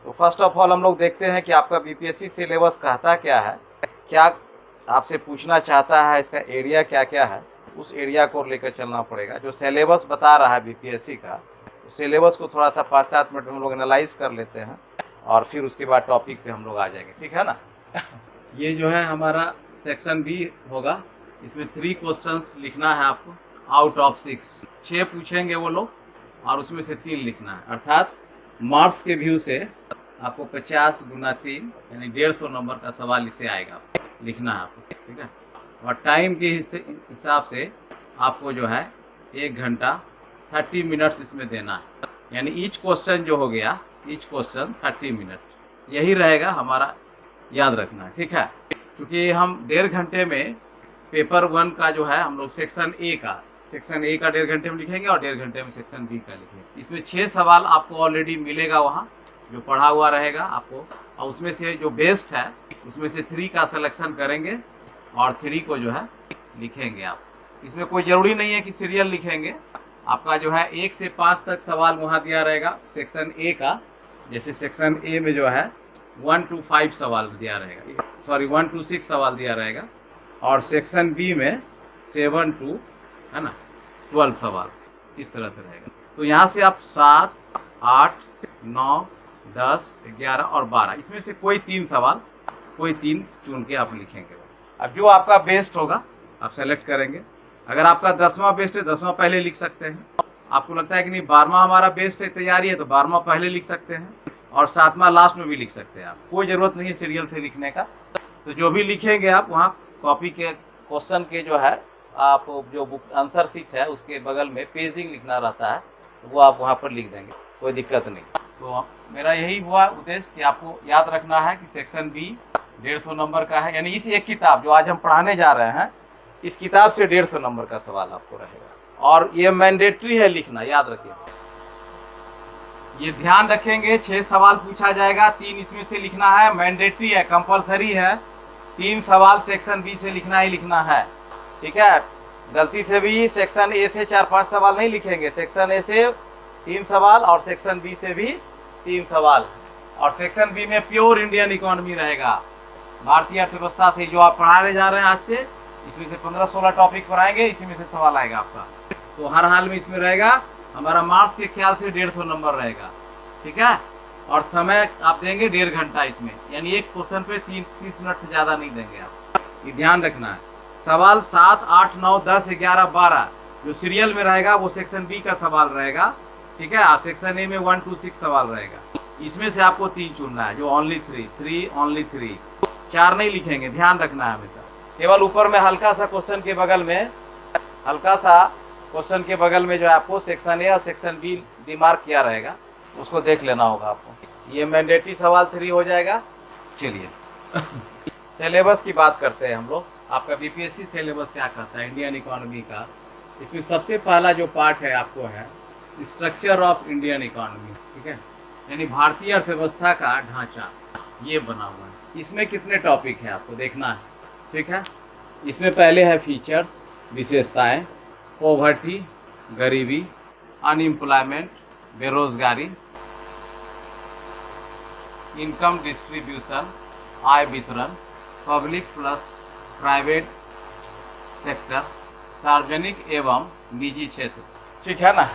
तो first of all हम लोग देखते हैं कि आपका बीपीएससी सिलेबस कहता क्या है, क्या आपसे पूछना चाहता है, इसका एरिया क्या क्या है, उस एरिया को लेकर चलना पड़ेगा। जो सिलेबस बता रहा है बीपीएससी का, उस सिलेबस को थोड़ा सा 5-7 मिनट में हम लोग एनालाइज कर लेते हैं और फिर उसके बाद टॉपिक पे हम लोग आ जाएंगे, ठीक है ना। ये जो है हमारा सेक्शन बी होगा, इसमें 3 क्वेश्चंस लिखना है आपको आउट ऑफ 6। 6 पूछेंगे वो लोग और उसमें से 3 लिखना है, अर्थात मार्क्स के व्यू से आपको 50 गुना 3 यानी 150 नंबर का सवाल इससे आएगा, लिखना है आपको, ठीक है। और टाइम के हिसाब से आपको जो है 1 घंटा 30 मिनट्स इसमें देना है, यानी ईच क्वेश्चन जो हो गया, ईच क्वेश्चन 30 मिनट, यही रहेगा हमारा, याद रखना है, ठीक है। क्योंकि हम 1.5 घंटे में पेपर 1 का जो है हम लोग सेक्शन ए का 1.5 घंटे में लिखेंगे और 1.5 घंटे में सेक्शन बी का लिखेंगे। इसमें 6 सवाल आपको ऑलरेडी मिलेगा वहाँ, जो पढ़ा हुआ रहेगा आपको, और उसमें से जो बेस्ट है उसमें से 3 का सिलेक्शन करेंगे और 3 को जो है लिखेंगे आप। इसमें कोई ज़रूरी नहीं है कि सीरियल लिखेंगे, आपका जो है 1 से 5 तक सवाल वहाँ दिया रहेगा सेक्शन ए का। जैसे सेक्शन ए में जो है 1 to 5 सवाल दिया रहेगा, सॉरी 1 to 6 सवाल दिया रहेगा, और सेक्शन बी में 7 to 12 सवाल इस तरह से रहेगा। तो यहाँ से आप 7, 8, 9, 10, 11 और 12, इसमें से कोई 3 सवाल, कोई 3 चुन के आप लिखेंगे। अब जो आपका बेस्ट होगा आप सेलेक्ट करेंगे। अगर आपका 10वां बेस्ट है, 10वां पहले लिख सकते हैं। आपको लगता है कि नहीं 12वां हमारा बेस्ट है, तैयारी है, तो 12वां पहले लिख सकते हैं और 7वां लास्ट में भी लिख सकते हैं आप, कोई ज़रूरत नहीं है सीरियल से लिखने का। तो जो भी लिखेंगे आप वहाँ कॉपी के क्वेश्चन के जो है, आप जो बुक आंसर शीट है उसके बगल में पेजिंग लिखना रहता है, तो वो आप वहाँ पर लिख देंगे, कोई दिक्कत नहीं। तो मेरा यही हुआ उद्देश्य कि आपको याद रखना है कि सेक्शन बी 150 नंबर का है, यानी इस एक किताब जो आज हम पढ़ाने जा रहे हैं, इस किताब से 150 नंबर का सवाल आपको रहेगा और ये मैंडेटरी है लिखना, याद रखिए। ये ध्यान रखेंगे, 6 सवाल पूछा जाएगा, 3 इसमें से लिखना है, मैंडेटरी है, कंपलसरी है। 3 सवाल सेक्शन बी से लिखना ही लिखना है, ठीक है। गलती से भी सेक्शन ए से 4-5 सवाल नहीं लिखेंगे, सेक्शन ए से 3 सवाल और सेक्शन बी से भी 3 सवाल। और सेक्शन बी में प्योर इंडियन इकोनॉमी रहेगा, भारतीय अर्थव्यवस्था से जो आप पढ़ाने जा रहे हैं आज से, इसमें से 15-16 टॉपिक पढ़ाएंगे, इसी में से सवाल आएगा आपका। तो हर हाल में इसमें रहेगा, हमारा मार्क्स के ख्याल से 150 नंबर रहेगा, ठीक है। और समय आप देंगे 1.5 घंटा इसमें, यानी एक क्वेश्चन पे 30 मिनट से ज़्यादा नहीं देंगे आप, ये ध्यान रखना है। सवाल 7, 8, 9, 10, 11, 12 जो सीरियल में रहेगा वो सेक्शन बी का सवाल रहेगा, ठीक है। सेक्शन ए में 1 to 6 सवाल रहेगा, इसमें से आपको 3 चुनना है, जो ओनली 3 4 नहीं लिखेंगे, ध्यान रखना है हमेशा। केवल ऊपर में हल्का सा क्वेश्चन के बगल में, हल्का सा क्वेश्चन के बगल में जो है आपको सेक्शन ए और सेक्शन बी डिमार्क किया रहेगा, उसको देख लेना होगा आपको। ये मैंडेटरी सवाल 3 हो जाएगा। चलिए सिलेबस की बात करते हैं हम लोग। आपका बीपीएससी सिलेबस क्या कहता है इंडियन इकोनॉमी का। इसमें सबसे पहला जो पार्ट है आपको है स्ट्रक्चर ऑफ इंडियन इकोनॉमी, ठीक है, यानी भारतीय अर्थव्यवस्था का ढांचा, ये बना हुआ है। इसमें कितने टॉपिक है आपको देखना है, ठीक है। इसमें पहले है फीचर्स, विशेषताएं, पॉवर्टी, गरीबी, अनएम्प्लॉयमेंट, बेरोजगारी, इनकम डिस्ट्रीब्यूशन, आय वितरण, पब्लिक प्लस प्राइवेट सेक्टर, सार्वजनिक एवं निजी क्षेत्र, ठीक है ना।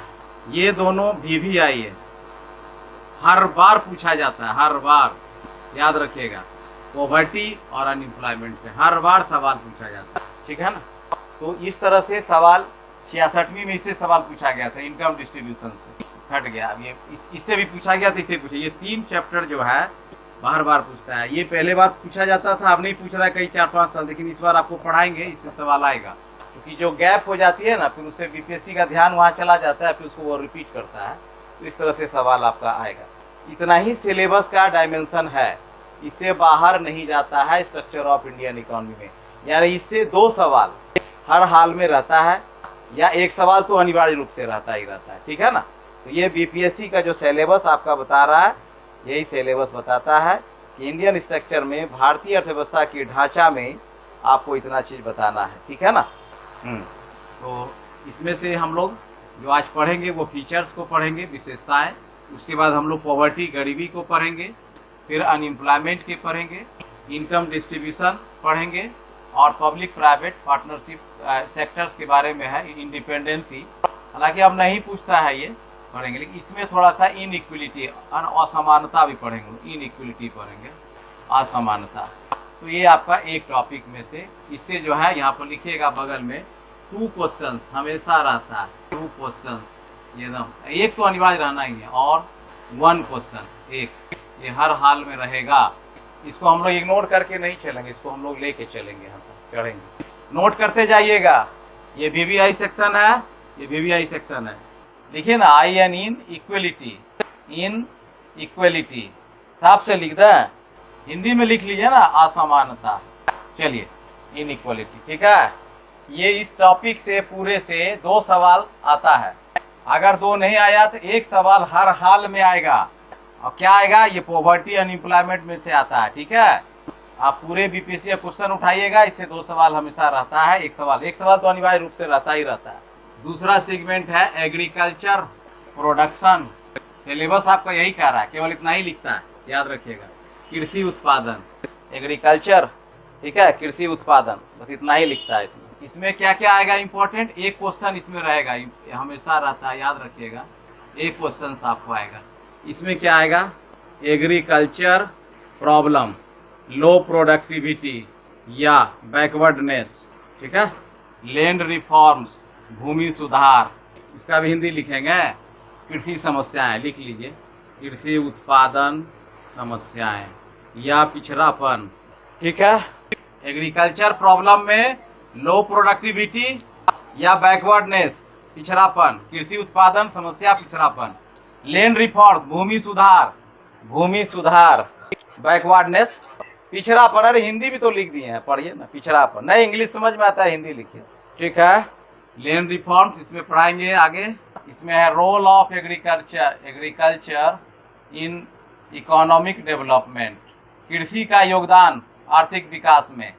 ये दोनों VVI है, हर बार पूछा जाता है, हर बार याद रखिएगा। पॉवर्टी और अनएम्प्लॉयमेंट से हर बार सवाल पूछा जाता है, ठीक है ना। तो इस तरह से सवाल 66वीं में इससे सवाल पूछा गया था, इनकम डिस्ट्रीब्यूशन से हट गया। अब ये इससे भी पूछा गया था, इससे पूछा। ये 3 चैप्टर जो है बार बार पूछता है। ये पहले बार पूछा जाता था, अब नहीं पूछ रहा है कई 4-5 साल, लेकिन इस बार आपको पढ़ाएंगे, इससे सवाल आएगा। क्योंकि जो गैप हो जाती है ना, फिर उससे बीपीएससी का ध्यान वहाँ चला जाता है, फिर उसको वो रिपीट करता है, तो इस तरह से सवाल आपका आएगा। इतना ही सिलेबस का डायमेंशन है, इससे बाहर नहीं जाता है स्ट्रक्चर ऑफ इंडियन इकोनॉमी में। यानी इससे 2 सवाल हर हाल में रहता है, या 1 सवाल तो अनिवार्य रूप से रहता ही रहता है, ठीक है ना। तो ये बीपीएससी का जो सिलेबस आपका बता रहा है, यही सिलेबस बताता है कि इंडियन स्ट्रक्चर में, भारतीय अर्थव्यवस्था के ढांचा में आपको इतना चीज़ बताना है, ठीक है ना। तो इसमें से हम लोग जो आज पढ़ेंगे वो फीचर्स को पढ़ेंगे, विशेषताएं, उसके बाद हम लोग पॉवर्टी गरीबी को पढ़ेंगे, फिर अनएम्प्लॉयमेंट के पढ़ेंगे, इनकम डिस्ट्रीब्यूशन पढ़ेंगे और पब्लिक प्राइवेट पार्टनरशिप सेक्टर्स के बारे में है, इंडिपेंडेंसी। हालांकि अब नहीं पूछता है ये, पढ़ेंगे, लेकिन इसमें थोड़ा सा इनइक्वलिटी असमानता भी पढ़ेंगे, इनइक्वलिटी पढ़ेंगे, असमानता। तो ये आपका एक टॉपिक में से, इससे जो है यहाँ पर लिखिएगा बगल में 2 क्वेश्चंस हमेशा रहता है, 2 क्वेश्चंस एकदम, एक तो अनिवार्य रहना ही है और 1 क्वेश्चन, एक, ये हर हाल में रहेगा। इसको हम लोग इग्नोर करके नहीं चलेंगे, इसको हम लोग लेके चलेंगे, हम सब चढ़ेंगे, नोट करते जाइएगा। ये VVI सेक्शन है, ये VVI सेक्शन है। लिखिए ना, I N inequality, inequality साफ से लिख दें, हिंदी में लिख लीजिए ना, असमानता। चलिए, इन इक्वलिटी, ठीक है। ये इस टॉपिक से पूरे से 2 सवाल आता है, अगर 2 नहीं आया तो 1 सवाल हर हाल में आएगा। और क्या आएगा, ये पॉवर्टी अनएम्प्लॉयमेंट में से आता है, ठीक है। आप पूरे बीपीएससी का क्वेश्चन उठाइएगा, इससे 2 सवाल हमेशा रहता है, एक सवाल तो अनिवार्य रूप से रहता ही रहता है। दूसरा सेगमेंट है एग्रीकल्चर प्रोडक्शन, सिलेबस आपका यही कह रहा है, केवल इतना ही लिखता है, याद रखिएगा, कृषि उत्पादन, एग्रीकल्चर, ठीक है, कृषि उत्पादन, बस इतना ही लिखता है इसमें। इसमें क्या क्या आएगा इंपॉर्टेंट, एक क्वेश्चन इसमें रहेगा, हमेशा रहता है, याद रखिएगा, एक क्वेश्चन आपको आएगा। इसमें क्या आएगा, एग्रीकल्चर प्रॉब्लम, लो प्रोडक्टिविटी या बैकवर्डनेस, ठीक है, लैंड रिफॉर्म्स, भूमि सुधार, इसका भी हिंदी लिखेंगे, कृषि समस्याएं लिख लीजिए, कृषि उत्पादन समस्याएं या पिछड़ापन, ठीक है। एग्रीकल्चर प्रॉब्लम में लो प्रोडक्टिविटी या बैकवर्डनेस, पिछड़ापन, कृषि उत्पादन समस्या, पिछड़ापन, लैंड रिफॉर्म, भूमि सुधार, बैकवर्डनेस, पिछड़ापन। अरे हिंदी भी तो लिख दिए हैं, पढ़िए ना, पिछड़ापन नहीं, इंग्लिश समझ में आता है, हिंदी लिखिए, ठीक है। लैंड रिफॉर्म्स इसमें पढ़ाएंगे आगे। इसमें है role of agriculture in economic development, कृषि का योगदान आर्थिक विकास में।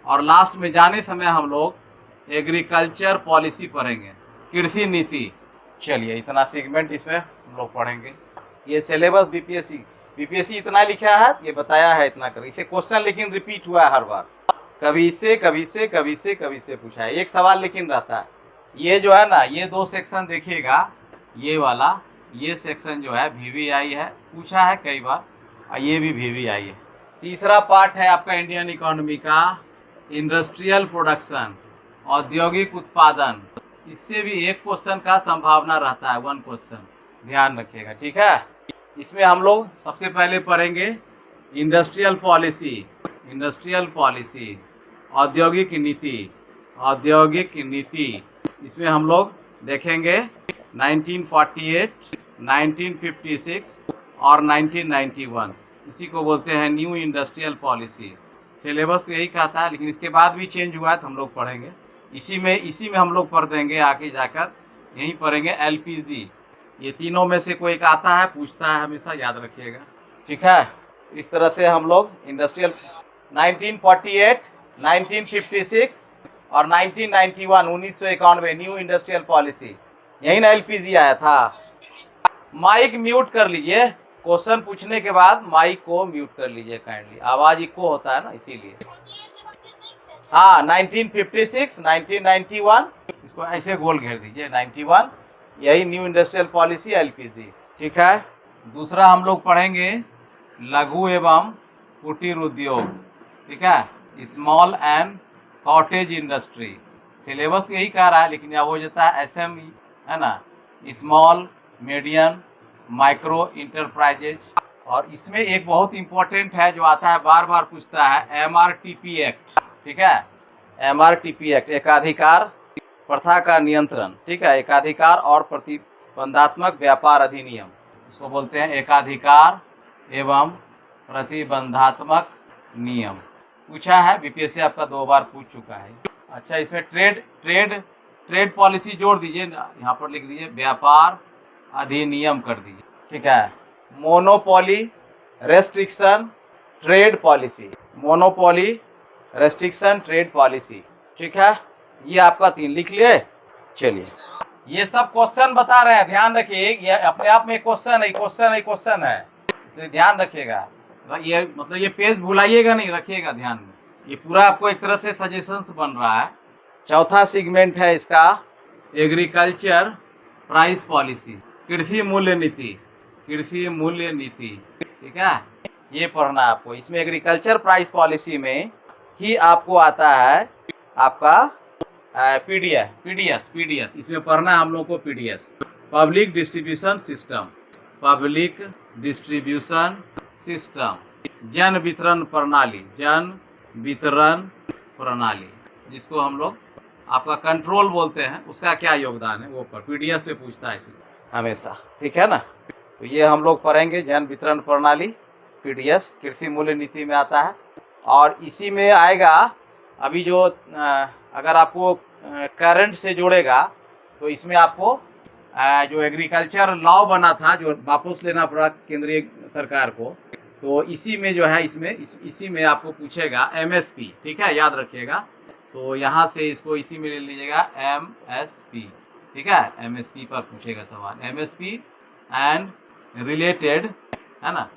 और लास्ट में जाने समय हम लोग एग्रीकल्चर पॉलिसी पढ़ेंगे, कृषि नीति। चलिए, इतना सेगमेंट इसमें हम लोग पढ़ेंगे। ये सिलेबस बीपीएससी इतना लिखा है, ये बताया है इतना कर, इसे क्वेश्चन लेकिन रिपीट हुआ है हर बार, कभी से पूछा है, एक सवाल लेकिन रहता है। ये जो है ना, ये 2 सेक्शन देखिएगा, ये वाला, ये सेक्शन जो है VVI है, पूछा है कई बार, और ये भी VVI है। तीसरा पार्ट है आपका इंडियन इकोनॉमी का इंडस्ट्रियल प्रोडक्शन, औद्योगिक उत्पादन, इससे भी एक क्वेश्चन का संभावना रहता है, 1 क्वेश्चन, ध्यान रखिएगा, ठीक है। इसमें हम लोग सबसे पहले पढ़ेंगे इंडस्ट्रियल पॉलिसी, औद्योगिक नीति। इसमें हम लोग देखेंगे 1948, 1956 और 1991, इसी को बोलते हैं न्यू इंडस्ट्रियल पॉलिसी। सिलेबस तो यही कहता है, लेकिन इसके बाद भी चेंज हुआ है तो हम लोग पढ़ेंगे, इसी में हम लोग पढ़ देंगे, आगे जाकर यहीं पढ़ेंगे LPG। ये तीनों में से कोई एक आता है, पूछता है हमेशा, याद रखिएगा, ठीक है। इस तरह से हम लोग इंडस्ट्रियल 1948, 1956 और 1991, 1991 न्यू इंडस्ट्रियल पॉलिसी, यही ना LPG आया था। माइक म्यूट कर लीजिए, क्वेश्चन पूछने के बाद माइक को म्यूट कर लीजिए काइंडली, आवाज इको होता है ना, इसीलिए। हाँ, 1956, 1991, इसको ऐसे गोल घेर दीजिए, 91, यही न्यू इंडस्ट्रियल पॉलिसी LPG, ठीक है। दूसरा हम लोग पढ़ेंगे लघु एवं कुटीर उद्योग, ठीक है, small and cottage industry. Syllabus यही कह रहा है, लेकिन यह हो जाता है SME, है ना, स्मॉल मीडियम माइक्रो इंटरप्राइजेज। और इसमें एक बहुत इंपॉर्टेंट है जो आता है, बार बार पूछता है, MRTP एक्ट, ठीक है, MRTP एक्ट, एकाधिकार प्रथा का नियंत्रण, ठीक है, एकाधिकार और प्रतिबंधात्मक व्यापार अधिनियम, इसको बोलते हैं एकाधिकार एवं प्रतिबंधात्मक नियम। पूछा है, बीपीएससी आपका 2 बार पूछ चुका है। अच्छा, इसमें ट्रेड पॉलिसी जोड़ दीजिए, यहाँ पर लिख दीजिए व्यापार अधिनियम कर दीजिए, ठीक है। Monopoly restriction trade policy, monopoly restriction trade policy, ठीक है। ये आपका 3 लिख लिए। चलिए, ये सब क्वेश्चन बता रहे हैं, ध्यान रखिए। ये अपने आप में क्वेश्चन है, क्वेश्चन है, क्वेश्चन है, इसलिए ध्यान रखिएगा। ये मतलब ये पेज भुलाइएगा नहीं, रखिएगा ध्यान में। ये पूरा आपको एक तरह से सजेशंस बन रहा है। चौथा सेगमेंट है इसका एग्रीकल्चर प्राइस पॉलिसी, कृषि मूल्य नीति, कृषि मूल्य नीति, ठीक है। ये पढ़ना आपको। इसमें एग्रीकल्चर प्राइस पॉलिसी में ही आपको आता है आपका पीडीएस, इसमें पढ़ना है हम लोग को PDS, public distribution system, public distribution system, जन वितरण प्रणाली, जन वितरण प्रणाली, जिसको हम लोग आपका कंट्रोल बोलते हैं, उसका क्या योगदान है वो पर पीडीएस से पूछता है इसमें हमेशा, ठीक है ना। तो ये हम लोग पढ़ेंगे, जन वितरण प्रणाली, पीडीएस, कृषि मूल्य नीति में आता है। और इसी में आएगा अभी जो अगर आपको करंट से जोड़ेगा तो इसमें आपको जो एग्रीकल्चर लॉ बना था, जो वापस लेना पड़ा केंद्रीय सरकार को, तो इसी में जो है इसी में आपको पूछेगा एमएसपी, ठीक है, याद रखिएगा। तो यहाँ से इसको इसी में ले लीजिएगा एमएसपी, ठीक है, एमएसपी पर पूछेगा सवाल, एमएसपी एंड रिलेटेड, है ना,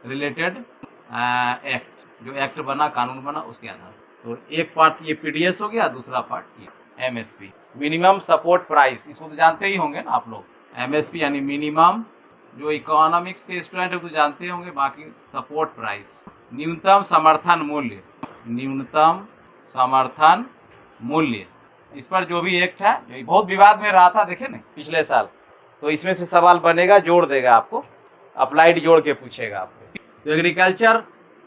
रिलेटेड एक्ट, जो एक्ट बना, कानून बना, उसके आधार। तो एक पार्ट ये पीडीएस हो गया, दूसरा पार्ट ये एमएसपी, मिनिमम सपोर्ट प्राइस, इसको तो जानते ही होंगे ना आप लोग। एमएसपी यानी मिनिमम, जो इकोनॉमिक्स के स्टूडेंट है तो जानते होंगे, बाकी सपोर्ट प्राइस, न्यूनतम समर्थन मूल्य, न्यूनतम समर्थन मूल्य। इस पर जो भी एक्ट है, जो बहुत विवाद में रहा था, देखे ना पिछले साल, तो इसमें से सवाल बनेगा, जोड़ देगा आपको, अप्लाइड जोड़ के पूछेगा आपको। तो एग्रीकल्चर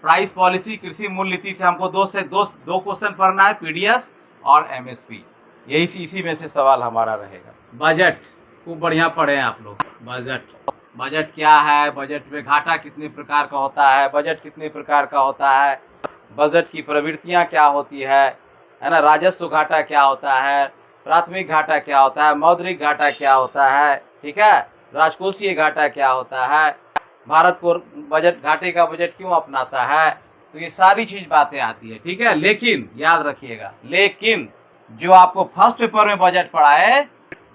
प्राइस पॉलिसी, कृषि मूल्य नीति से हमको दो क्वेश्चन पढ़ना है, पीडीएस और एमएसपी, यही इसी में से सवाल हमारा रहेगा। बजट खूब बढ़िया पढ़े हैं आप लोग। बजट क्या है, बजट में घाटा कितने प्रकार का होता है, बजट कितने प्रकार का होता है, बजट की प्रवृत्तियां क्या होती है ना, राजस्व घाटा क्या होता है, प्राथमिक घाटा क्या होता है, मौद्रिक घाटा क्या होता है, ठीक है, राजकोषीय घाटा क्या होता है, भारत को बजट, घाटे का बजट क्यों अपनाता है, तो ये सारी चीज बातें आती है, ठीक है। लेकिन याद रखिएगा, लेकिन जो आपको फर्स्ट पेपर में बजट पढ़ा है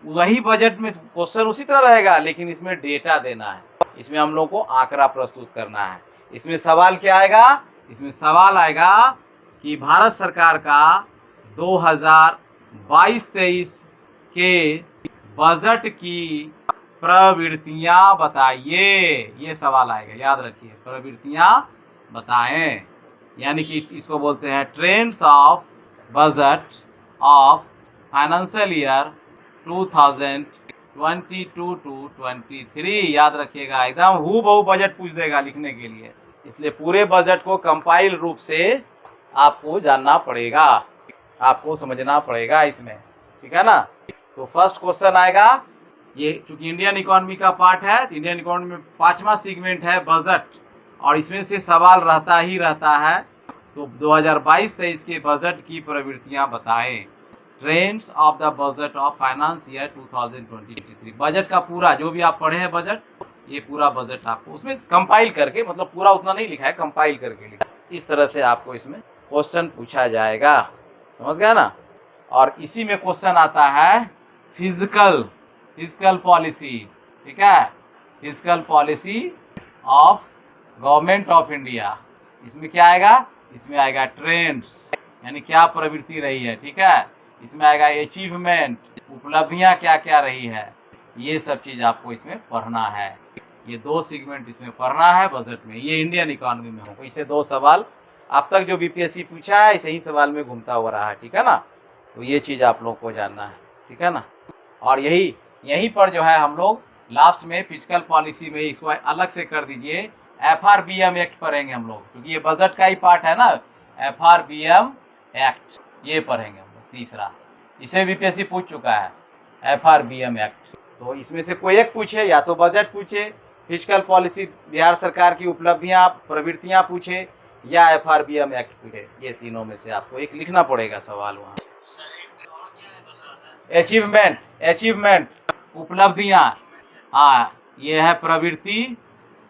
वही बजट में क्वेश्चन उसी तरह रहेगा, लेकिन इसमें डेटा देना है, इसमें हम लोग को आंकड़ा प्रस्तुत करना है। इसमें सवाल क्या आएगा, इसमें सवाल आएगा कि भारत सरकार का 2022-23 के बजट की प्रवृत्तियां बताइए, ये सवाल आएगा, याद रखिए, प्रवृत्तियां बताएं, यानी कि इसको बोलते हैं trends of budget of financial year 2022-23, याद रखिएगा, एकदम हूबहू बजट पूछ देगा लिखने के लिए, इसलिए पूरे बजट को कंपाइल रूप से आपको जानना पड़ेगा, आपको समझना पड़ेगा इसमें, ठीक है ना। तो फर्स्ट क्वेश्चन आएगा, ये चूंकि इंडियन इकोनॉमी का पार्ट है, तो इंडियन इकोनॉमी में 5वां सेगमेंट है बजट, और इसमें से सवाल रहता ही रहता है। तो 2022-23 के बजट की प्रवृत्तियां बताएं, trends of the budget of finance year 2023, budget का पूरा जो भी आप पढ़े हैं बजट, ये पूरा बजट आपको उसमें कंपाइल करके, मतलब पूरा उतना नहीं लिखा है, कंपाइल करके लिखा, इस तरह से आपको इसमें क्वेश्चन पूछा जाएगा, समझ गया ना। और इसी में क्वेश्चन आता है फिजिकल पॉलिसी, ठीक है, physical policy of government of India, इसमें क्या आएगा, इसमें आएगा ट्रेंड्स, यानी क्या प्रवृत्ति रही है, ठीक है, इसमें आएगा अचीवमेंट, उपलब्धियां क्या क्या रही है, ये सब चीज आपको इसमें पढ़ना है। ये 2 सेगमेंट इसमें पढ़ना है बजट में, ये इंडियन इकोनॉमी में होगा। इससे 2 सवाल अब तक जो बीपीएससी पूछा है, इसे ही सवाल में घूमता हुआ रहा है, ठीक है ना। तो ये चीज आप लोग को जानना है, ठीक है ना। और यहीं पर जो है हम लोग लास्ट में फिजिकल पॉलिसी में इसको अलग से कर दीजिए, FRBM एक्ट पढ़ेंगे हम लोग, क्योंकि ये बजट का ही पार्ट है ना, FRBM एक्ट ये पढ़ेंगे हम लोग। तीसरा, इसे बीपीएससी पूछ चुका है, FRBM एक्ट। तो इसमें से कोई एक पूछे, या तो बजट पूछे, फिजिकल पॉलिसी बिहार सरकार की उपलब्धियां प्रवृत्तियां पूछे, या FRBM एक्ट पूछे, ये तीनों में से आपको एक लिखना पड़ेगा सवाल वहाँ। अचीवमेंट उपलब्धियां, हाँ, ये है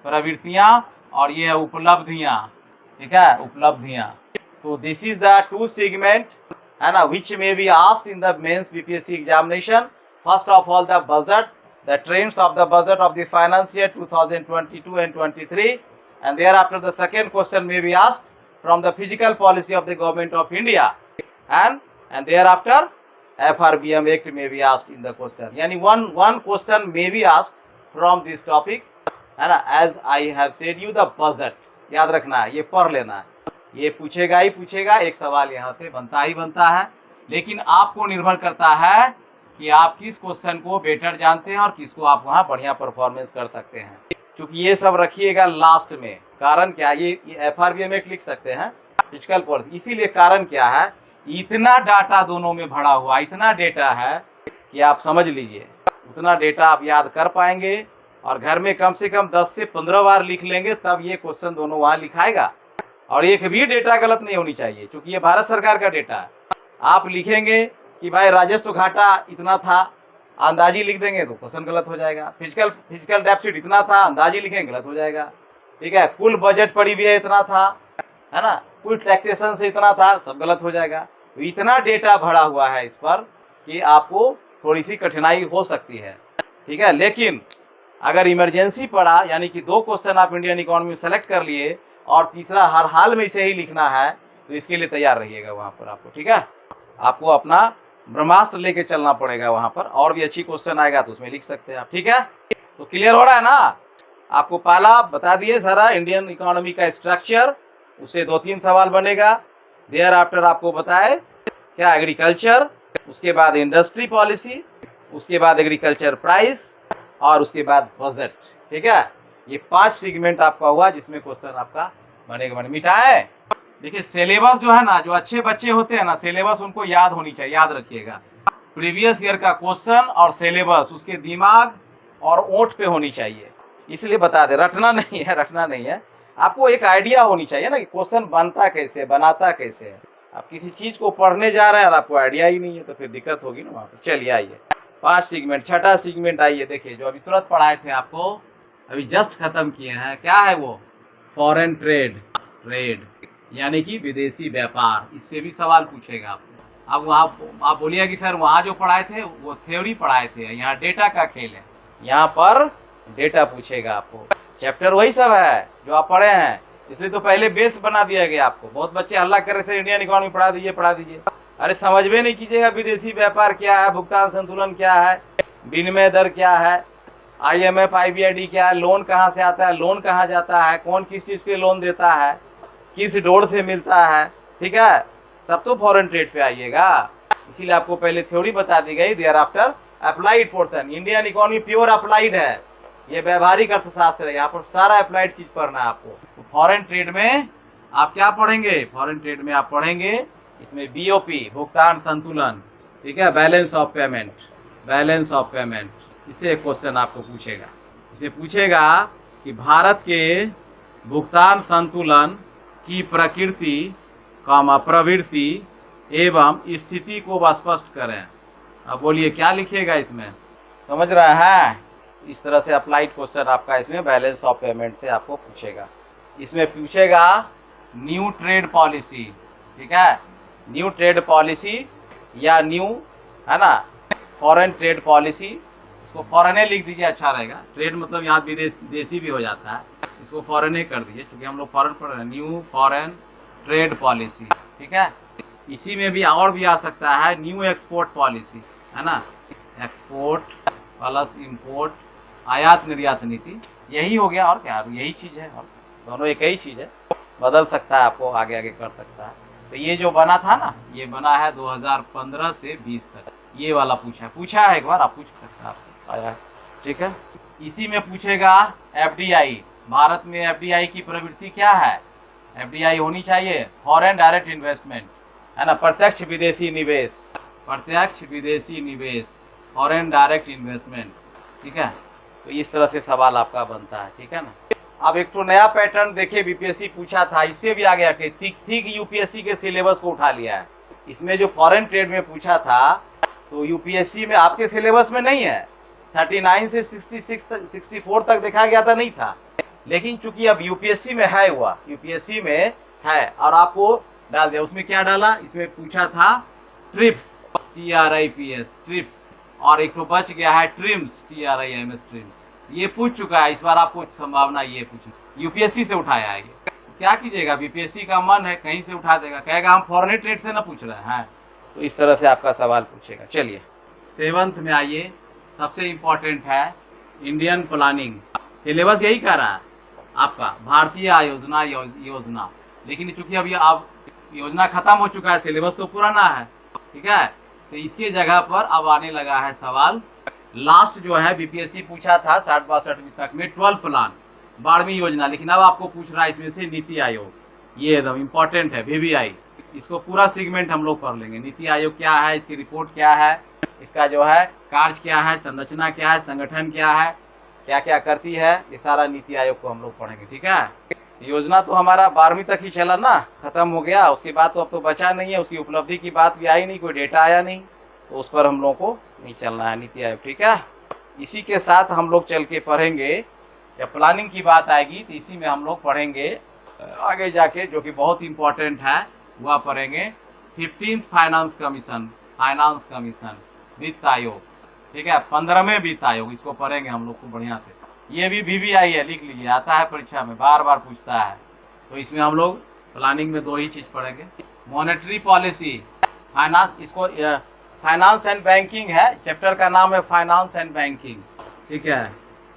प्रवृत्तियां, और ये है उपलब्धियां, ठीक है, उपलब्धियां। तो दिस इज द 2 सेगमेंट, है ना, विच में be asked in the mains BPSC examination First of all, the budget, the trends of the budget of the finance year 2022 and 23, and thereafter the second question may be asked from the fiscal policy of the government of India, and thereafter FRBM Act may be asked in the question. Yani one question may be asked from this topic, and as I have said you, the budget याद रखना है, ये पढ़ लेना है, ये पूछेगा ही पूछेगा, एक सवाल यहाँ पे बनता ही बनता है, लेकिन आपको निर्भर करता है कि आप किस क्वेश्चन को बेटर जानते हैं और किसको आप वहाँ बढ़िया परफॉर्मेंस कर सकते हैं। क्योंकि ये सब रखिएगा लास्ट में, कारण क्या, ये FRBM Act लिख सकते हैं, फिजिकल पॉलिसी, इसीलिए कारण क्या है, इतना डाटा दोनों में भरा हुआ, इतना डेटा है कि आप समझ लीजिए, उतना डेटा आप याद कर पाएंगे और घर में कम से कम 10 से 15 बार लिख लेंगे, तब ये क्वेश्चन दोनों वहाँ लिखाएगा। और एक भी डेटा गलत नहीं होनी चाहिए, क्योंकि ये भारत सरकार का डेटा है। आप लिखेंगे कि भाई राजस्व घाटा इतना था, अंदाजी लिख देंगे तो क्वेश्चन गलत हो जाएगा। फिजिकल डेफिसिट इतना था, अंदाजी लिखेंगे गलत हो जाएगा। ठीक है, कुल बजट पड़ी भी है इतना था, है ना, कुल टैक्सेशन से इतना था, सब गलत हो जाएगा। तो इतना डेटा भरा हुआ है इस पर कि आपको थोड़ी सी कठिनाई हो सकती है। ठीक है, लेकिन अगर इमरजेंसी पड़ा, यानी कि 2 क्वेश्चन आप इंडियन इकोनॉमी में सेलेक्ट कर लिए और तीसरा हर हाल में इसे ही लिखना है, तो इसके लिए तैयार रहिएगा वहाँ पर आपको। ठीक है, आपको अपना ब्रह्मास्त्र लेके चलना पड़ेगा वहाँ पर, और भी अच्छी क्वेश्चन आएगा तो उसमें लिख सकते हैं आप। ठीक है, तो क्लियर हो रहा है ना, आपको पहला बता दिए सारा इंडियन इकोनॉमी का स्ट्रक्चर, उससे 2-3 सवाल बनेगा। देयर आफ्टर आपको बताए क्या, एग्रीकल्चर, उसके बाद इंडस्ट्री पॉलिसी, उसके बाद एग्रीकल्चर प्राइस, और उसके बाद बजट। ठीक है, ये 5 सेगमेंट आपका हुआ जिसमें क्वेश्चन आपका बनेगा। मीठा है, देखिए सिलेबस जो है ना, जो अच्छे बच्चे होते हैं ना, सिलेबस उनको याद होनी चाहिए, याद रखिएगा। प्रीवियस ईयर का क्वेश्चन और सिलेबस उसके दिमाग और ओंठ पे होनी चाहिए, इसलिए बता दे, रटना नहीं है, आपको एक आइडिया होनी चाहिए ना कि क्वेश्चन बनता कैसे, बनाता कैसे है। आप किसी चीज को पढ़ने जा रहे हैं और आपको आइडिया ही नहीं है, तो फिर दिक्कत होगी ना वहाँ पर। चलिए आइए 5 सेगमेंट, छठा सेगमेंट आइए, देखिए जो अभी तुरंत पढ़ाए थे आपको, अभी जस्ट खत्म किए हैं। क्या है वो, फॉरेन ट्रेड यानी कि विदेशी व्यापार। इससे भी सवाल पूछेगा आपको। अब वहाँ आप बोलिए कि सर वहाँ जो पढ़ाए थे वो थ्योरी पढ़ाए थे, यहाँ डेटा का खेल है, यहाँ पर डेटा पूछेगा आपको। चैप्टर वही सब है जो आप पढ़े हैं, इसलिए तो पहले बेस बना दिया गया आपको। बहुत बच्चे हल्ला कर रहे थे इंडियन इकोनॉमी पढ़ा दीजिए, अरे समझ में नहीं कीजिएगा, विदेशी व्यापार क्या है, भुगतान संतुलन क्या है, विनिमय दर क्या है, IMF IBRD क्या है, लोन कहाँ से आता है, लोन कहाँ जाता है, कौन किस चीज़ के लोन देता है, किस डोर से मिलता है। ठीक है, तब तो फॉरेन ट्रेड पे आइएगा। इसीलिए आपको पहले थ्योरी बता दी गई, thereafter applied portion. Indian economy pure applied है, ये व्यवहारिक अर्थशास्त्र है, यहाँ पर सारा अप्लाइड चीज पढ़ना है आपको। तो फॉरेन ट्रेड में आप क्या पढ़ेंगे, फॉरेन ट्रेड में आप पढ़ेंगे इसमें BOP, भुगतान संतुलन। ठीक है, बैलेंस ऑफ पेमेंट, इससे एक क्वेश्चन आपको पूछेगा। इसे पूछेगा कि भारत के भुगतान संतुलन की प्रकृति, प्रवृत्ति एवं स्थिति को स्पष्ट करें। अब बोलिए क्या लिखिएगा इसमें, समझ रहे हैं? इस तरह से अप्लाइड क्वेश्चन आपका इसमें बैलेंस ऑफ पेमेंट से आपको पूछेगा। इसमें पूछेगा न्यू ट्रेड पॉलिसी। ठीक है, न्यू ट्रेड पॉलिसी या न्यू, है ना, फॉरेन ट्रेड पॉलिसी, इसको फॉरेन लिख दीजिए, अच्छा रहेगा। ट्रेड मतलब यहाँ विदेशी भी हो जाता है, इसको फॉरेन कर दीजिए क्योंकि हम लोग फॉरेन पढ़ रहे हैं। New foreign trade policy. ठीक है, इसी में भी और भी आ सकता है न्यू एक्सपोर्ट पॉलिसी, है ना, एक्सपोर्ट प्लस इंपोर्ट, आयात निर्यात नीति, यही हो गया और क्या, यही चीज़ है, और दोनों एक ही चीज़ है, बदल सकता है, आपको आगे कर सकता है। तो ये जो बना था ना, ये बना है 2015 से 20 तक, ये वाला पूछा है एक बार, आप पूछ सकते हैं, आया है। ठीक है, इसी में पूछेगा FDI, भारत में FDI की प्रवृत्ति क्या है। FDI होनी चाहिए फॉरेन डायरेक्ट इन्वेस्टमेंट, है ना, प्रत्यक्ष विदेशी निवेश, फॉरेन डायरेक्ट इन्वेस्टमेंट। ठीक है, तो इस तरह से सवाल आपका बनता है। ठीक है ना, अब एक तो नया पैटर्न देखिए, BPSC पूछा था, इससे भी आ गया कि ठीक UPSC के सिलेबस को उठा लिया है। इसमें जो फॉरेन ट्रेड में पूछा था तो UPSC में आपके सिलेबस में नहीं है, 39 से 64 तक देखा गया था, नहीं था, लेकिन चूंकि अब UPSC में है, हुआ UPSC में है और आपको डाल दिया। उसमें क्या डाला, इसमें पूछा था ट्रिप्स, TRIPS, ट्रिप्स और एक तो बच गया है ट्रिम्स, TRIMS ट्रिम्स, ये पूछ चुका है। इस बार आपको संभावना ये पूछी, यूपीएससी से उठाया है ये। क्या कीजिएगा, बीपीएससी का मन है कहीं से उठा देगा, कहेगा हम फॉरेन ट्रेड से ना पूछ रहे हैं, तो इस तरह से आपका सवाल पूछेगा। चलिए 7th में आइए, सबसे इम्पोर्टेंट है इंडियन प्लानिंग। सिलेबस यही कह रहा है आपका, भारतीय आयोजना योजना, लेकिन चूंकि अब योजना खत्म हो चुका है, सिलेबस तो पुराना है, ठीक है। तो इसके जगह पर अब आने लगा है सवाल, लास्ट जो है बीपीएससी पूछा था 60-62 तक में 12 प्लान, 12वीं योजना, लेकिन अब आपको पूछ रहा है इसमें से नीति आयोग। ये एकदम इम्पोर्टेंट है, VVI, इसको पूरा सेगमेंट हम लोग पढ़ लेंगे। नीति आयोग क्या है, इसकी रिपोर्ट क्या है, इसका जो है कार्य क्या है, संरचना क्या है, संगठन क्या है, क्या क्या करती है, ये सारा नीति आयोग को हम लोग पढ़ेंगे, ठीक है। योजना तो हमारा 12वीं तक ही चला ना, खत्म हो गया, उसके बाद तो अब तो बचा नहीं है, उसकी उपलब्धि की बात भी आई नहीं, कोई डेटा आया नहीं, तो उस पर हम लोग को नहीं चलना है, नीति आयोग, ठीक है। इसी के साथ हम लोग चल के पढ़ेंगे, जब प्लानिंग की बात आएगी तो इसी में हम लोग पढ़ेंगे आगे जाके, जो कि बहुत इंपॉर्टेंट है, वह पढ़ेंगे 15th फाइनेंस कमीशन, वित्त आयोग, ठीक है, 15वें वित्त आयोग, इसको पढ़ेंगे हम लोग को बढ़िया से। ये भी VVI है, लिख लीजिए, आता है परीक्षा में, बार बार पूछता है। तो इसमें हम लोग प्लानिंग में 2 ही चीज पढ़ेंगे, मॉनेटरी पॉलिसी, फाइनेंस, इसको फाइनेंस एंड बैंकिंग है, चैप्टर का नाम है फाइनेंस एंड बैंकिंग, ठीक है।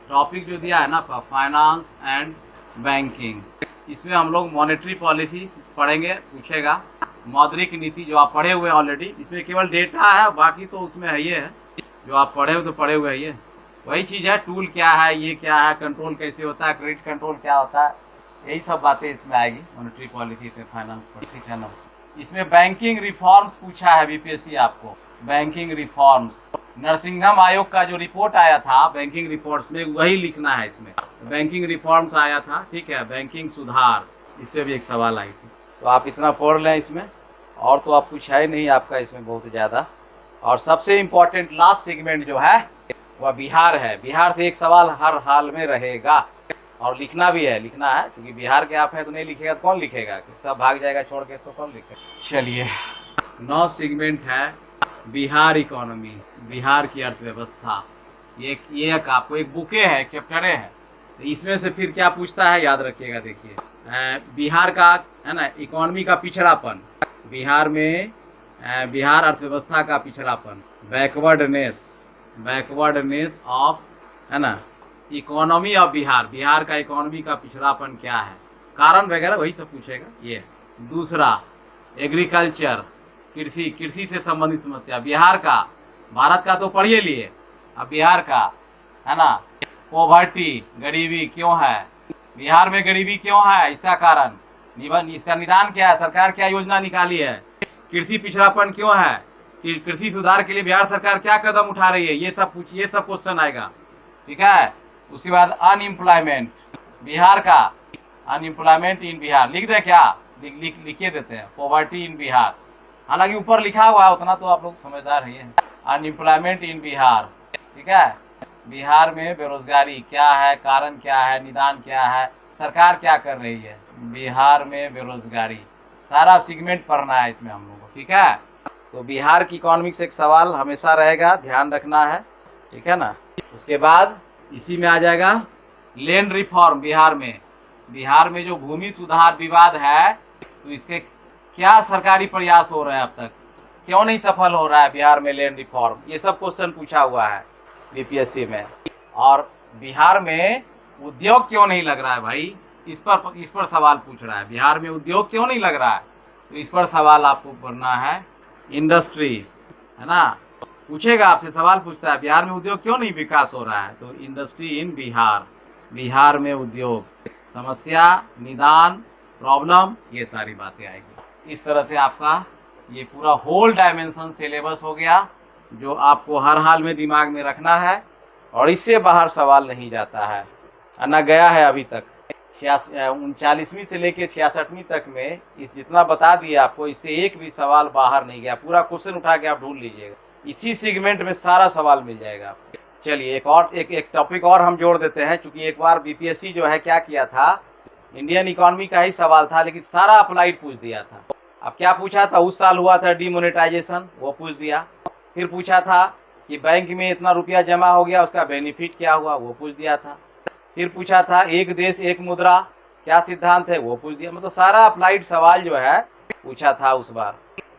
टॉपिक जो दिया है ना फाइनेंस एंड बैंकिंग, इसमें हम लोग मॉनेटरी पॉलिसी पढ़ेंगे, पूछेगा मौद्रिक नीति, जो आप पढ़े हुए हैं ऑलरेडी, इसमें केवल डेटा है, बाकी तो उसमें है ये है, जो आप पढ़े हुए तो पढ़े हुए है, ये वही चीज़ है, टूल क्या है, ये क्या है, कंट्रोल कैसे होता है, क्रेडिट कंट्रोल क्या होता है, यही सब बातें इसमें आएगी मॉनेटरी पॉलिसी से फाइनेंस पर, ठीक है ना। इसमें बैंकिंग रिफॉर्म्स पूछा है बीपीएससी आपको, बैंकिंग रिफॉर्म्स, नरसिंघम आयोग का जो रिपोर्ट आया था बैंकिंग रिपोर्ट्स में, वही लिखना है इसमें, बैंकिंग रिफॉर्म्स आया था, ठीक है, बैंकिंग सुधार, इस पर भी एक सवाल आई थी। तो आप इतना पढ़ लें इसमें, और तो आप कुछ है नहीं आपका इसमें बहुत ज़्यादा। और सबसे इम्पोर्टेंट लास्ट सेगमेंट जो है वह बिहार है, बिहार से एक सवाल हर हाल में रहेगा, और लिखना भी है, लिखना है, क्योंकि बिहार के आप हैं तो नहीं लिखेगा तो कौन लिखेगा, सब भाग जाएगा छोड़ के तो कौन लिखेगा। चलिए 9 सेगमेंट है, बिहार इकोनॉमी, बिहार की अर्थव्यवस्था, ये एक आपको एक बुके है, एक चैप्टरे है, तो इसमें से फिर क्या पूछता है याद रखिएगा। देखिए बिहार का है ना इकोनॉमी का पिछड़ापन, बिहार में बिहार अर्थव्यवस्था का पिछड़ापन, बैकवर्डनेस ऑफ, है ना, इकोनॉमी ऑफ बिहार, बिहार का इकोनॉमी का पिछड़ापन क्या है, कारण वगैरह वही सब पूछेगा ये। दूसरा एग्रीकल्चर, कृषि से संबंधित समस्या, बिहार का, भारत का तो पढ़िए लिए, अब बिहार का, है ना, पॉवर्टी, गरीबी क्यों है, बिहार में गरीबी क्यों है, इसका कारण, इसका निदान क्या है, सरकार क्या योजना निकाली है, कृषि पिछड़ापन क्यों है, कि कृषि सुधार के लिए बिहार सरकार क्या कदम उठा रही है, ये सब क्वेश्चन आएगा, ठीक है। उसके बाद अनएम्प्लॉयमेंट, बिहार का अनएम्प्लॉयमेंट इन बिहार, लिख दे क्या, लिखिए देते हैं, पॉवर्टी इन बिहार, हालांकि ऊपर लिखा हुआ है, उतना तो आप लोग समझदार हैं। अनएम्प्लॉयमेंट इन बिहार, ठीक है, बिहार में बेरोजगारी क्या है, कारण क्या है, निदान क्या है, सरकार क्या कर रही है, बिहार में बेरोजगारी, सारा सेगमेंट पढ़ना है इसमें हम लोगों को, ठीक है। तो बिहार की इकोनॉमिक्स एक सवाल हमेशा रहेगा, ध्यान रखना है, ठीक है ना। उसके बाद इसी में आ जाएगा लैंड रिफॉर्म, बिहार में जो भूमि सुधार विवाद है, तो इसके क्या सरकारी प्रयास हो रहे हैं अब तक, क्यों नहीं सफल हो रहा है बिहार में लैंड रिफॉर्म, ये सब क्वेश्चन पूछा हुआ है बीपीएससी में। और बिहार में उद्योग क्यों नहीं लग रहा है भाई, इस पर सवाल पूछ रहा है, बिहार में उद्योग क्यों नहीं लग रहा है, तो इस पर सवाल आपको पढ़ना है। इंडस्ट्री, है ना, पूछेगा आपसे, सवाल पूछता है बिहार में उद्योग क्यों नहीं विकास हो रहा है, तो इंडस्ट्री इन बिहार, बिहार में उद्योग, समस्या, निदान, प्रॉब्लम, ये सारी बातें आएगी। इस तरह से आपका ये पूरा होल डायमेंशन सिलेबस हो गया, जो आपको हर हाल में दिमाग में रखना है, और इससे बाहर सवाल नहीं जाता है, ना गया है अभी तक। 39वीं से लेकर 66वीं तक में इस जितना बता दिया आपको, इससे एक भी सवाल बाहर नहीं गया, पूरा क्वेश्चन उठा के आप ढूंढ लीजिएगा, इसी सेगमेंट में सारा सवाल मिल जाएगा आपको। चलिए एक टॉपिक और हम जोड़ देते हैं, चूंकि एक बार बीपीएससी जो है क्या किया था, इंडियन इकोनॉमी का ही सवाल था, लेकिन सारा अप्लाइड पूछ दिया था। अब क्या पूछा था, उस साल हुआ था डिमोनेटाइजेशन, वो पूछ दिया। फिर पूछा था कि बैंक में इतना रुपया जमा हो गया, उसका बेनिफिट क्या हुआ वो पूछ दिया था। फिर पूछा था एक देश एक मुद्रा क्या सिद्धांत है, वो पूछ दिया। मतलब सारा अप्लाइड सवाल जो है पूछा था उस बार।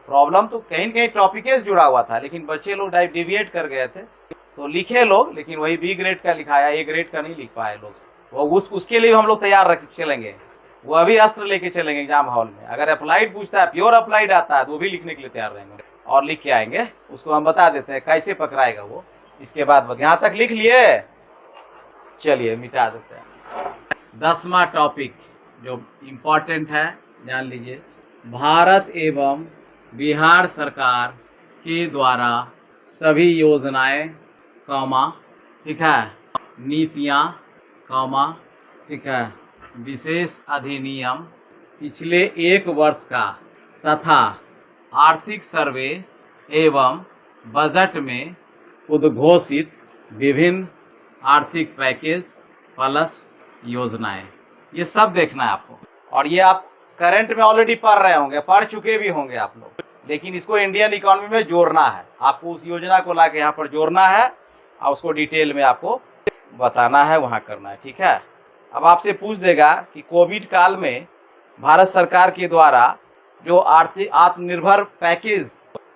प्रॉब्लम तो कहीं कहीं टॉपिकेस जुड़ा हुआ था, लेकिन बच्चे लोग डिविएट कर गए थे, तो लिखे लोग, लेकिन वही बी ग्रेड का लिखाया, ए ग्रेड का नहीं लिख पाए लोग। वो उसके लिए हम लोग तैयार रख चलेंगे, वो अभी अस्त्र लेके चलेंगे एग्जाम हॉल में। अगर अप्लाइड पूछता है, प्योर अप्लाइड आता है, तो वो भी लिखने के लिए तैयार रहेंगे और लिख के आएंगे। उसको हम बता देते हैं कैसे पकड़ाएगा वो। इसके बाद यहाँ तक लिख लिए, चलिए मिटा देते हैं। 10वां टॉपिक जो इम्पोर्टेंट है, जान लीजिए। भारत एवं बिहार सरकार के द्वारा सभी योजनाएं, ठीक है, नीतियां, ठीक है, विशेष अधिनियम पिछले 1 वर्ष का तथा आर्थिक सर्वे एवं बजट में उद्घोषित विभिन्न आर्थिक पैकेज प्लस योजनाएं, ये सब देखना है आपको। और ये आप करंट में ऑलरेडी पढ़ रहे होंगे, पढ़ चुके भी होंगे आप लोग, लेकिन इसको इंडियन इकोनॉमी में जोड़ना है आपको। उस योजना को लाके यहाँ पर जोड़ना है और उसको डिटेल में आपको बताना है, वहाँ करना है, ठीक है। अब आपसे पूछ देगा कि कोविड काल में भारत सरकार के द्वारा जो आर्थिक आत्मनिर्भर पैकेज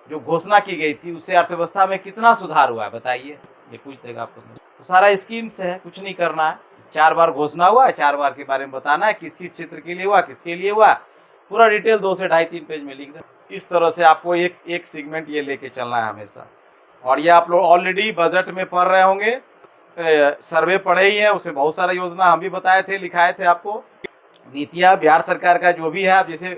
जो घोषणा की गई थी, उससे अर्थव्यवस्था में कितना सुधार हुआ है बताइए, ये पूछ देगा आपको। तो सारा स्कीम से है, कुछ नहीं करना है। 4 बार घोषणा हुआ है, 4 बार के बारे में बताना है, किस क्षेत्र के लिए हुआ, किसके लिए हुआ, पूरा डिटेल 2 से 2.5-3 पेज में लिख दे। इस तरह से आपको एक सेगमेंट ये लेके चलना है हमेशा। और ये आप लोग ऑलरेडी बजट में पढ़ रहे होंगे, सर्वे पढ़े ही है, उसमें बहुत सारा योजना हम भी बताए थे, लिखाए थे आपको। नीतियाँ बिहार सरकार का जो भी है, अब जैसे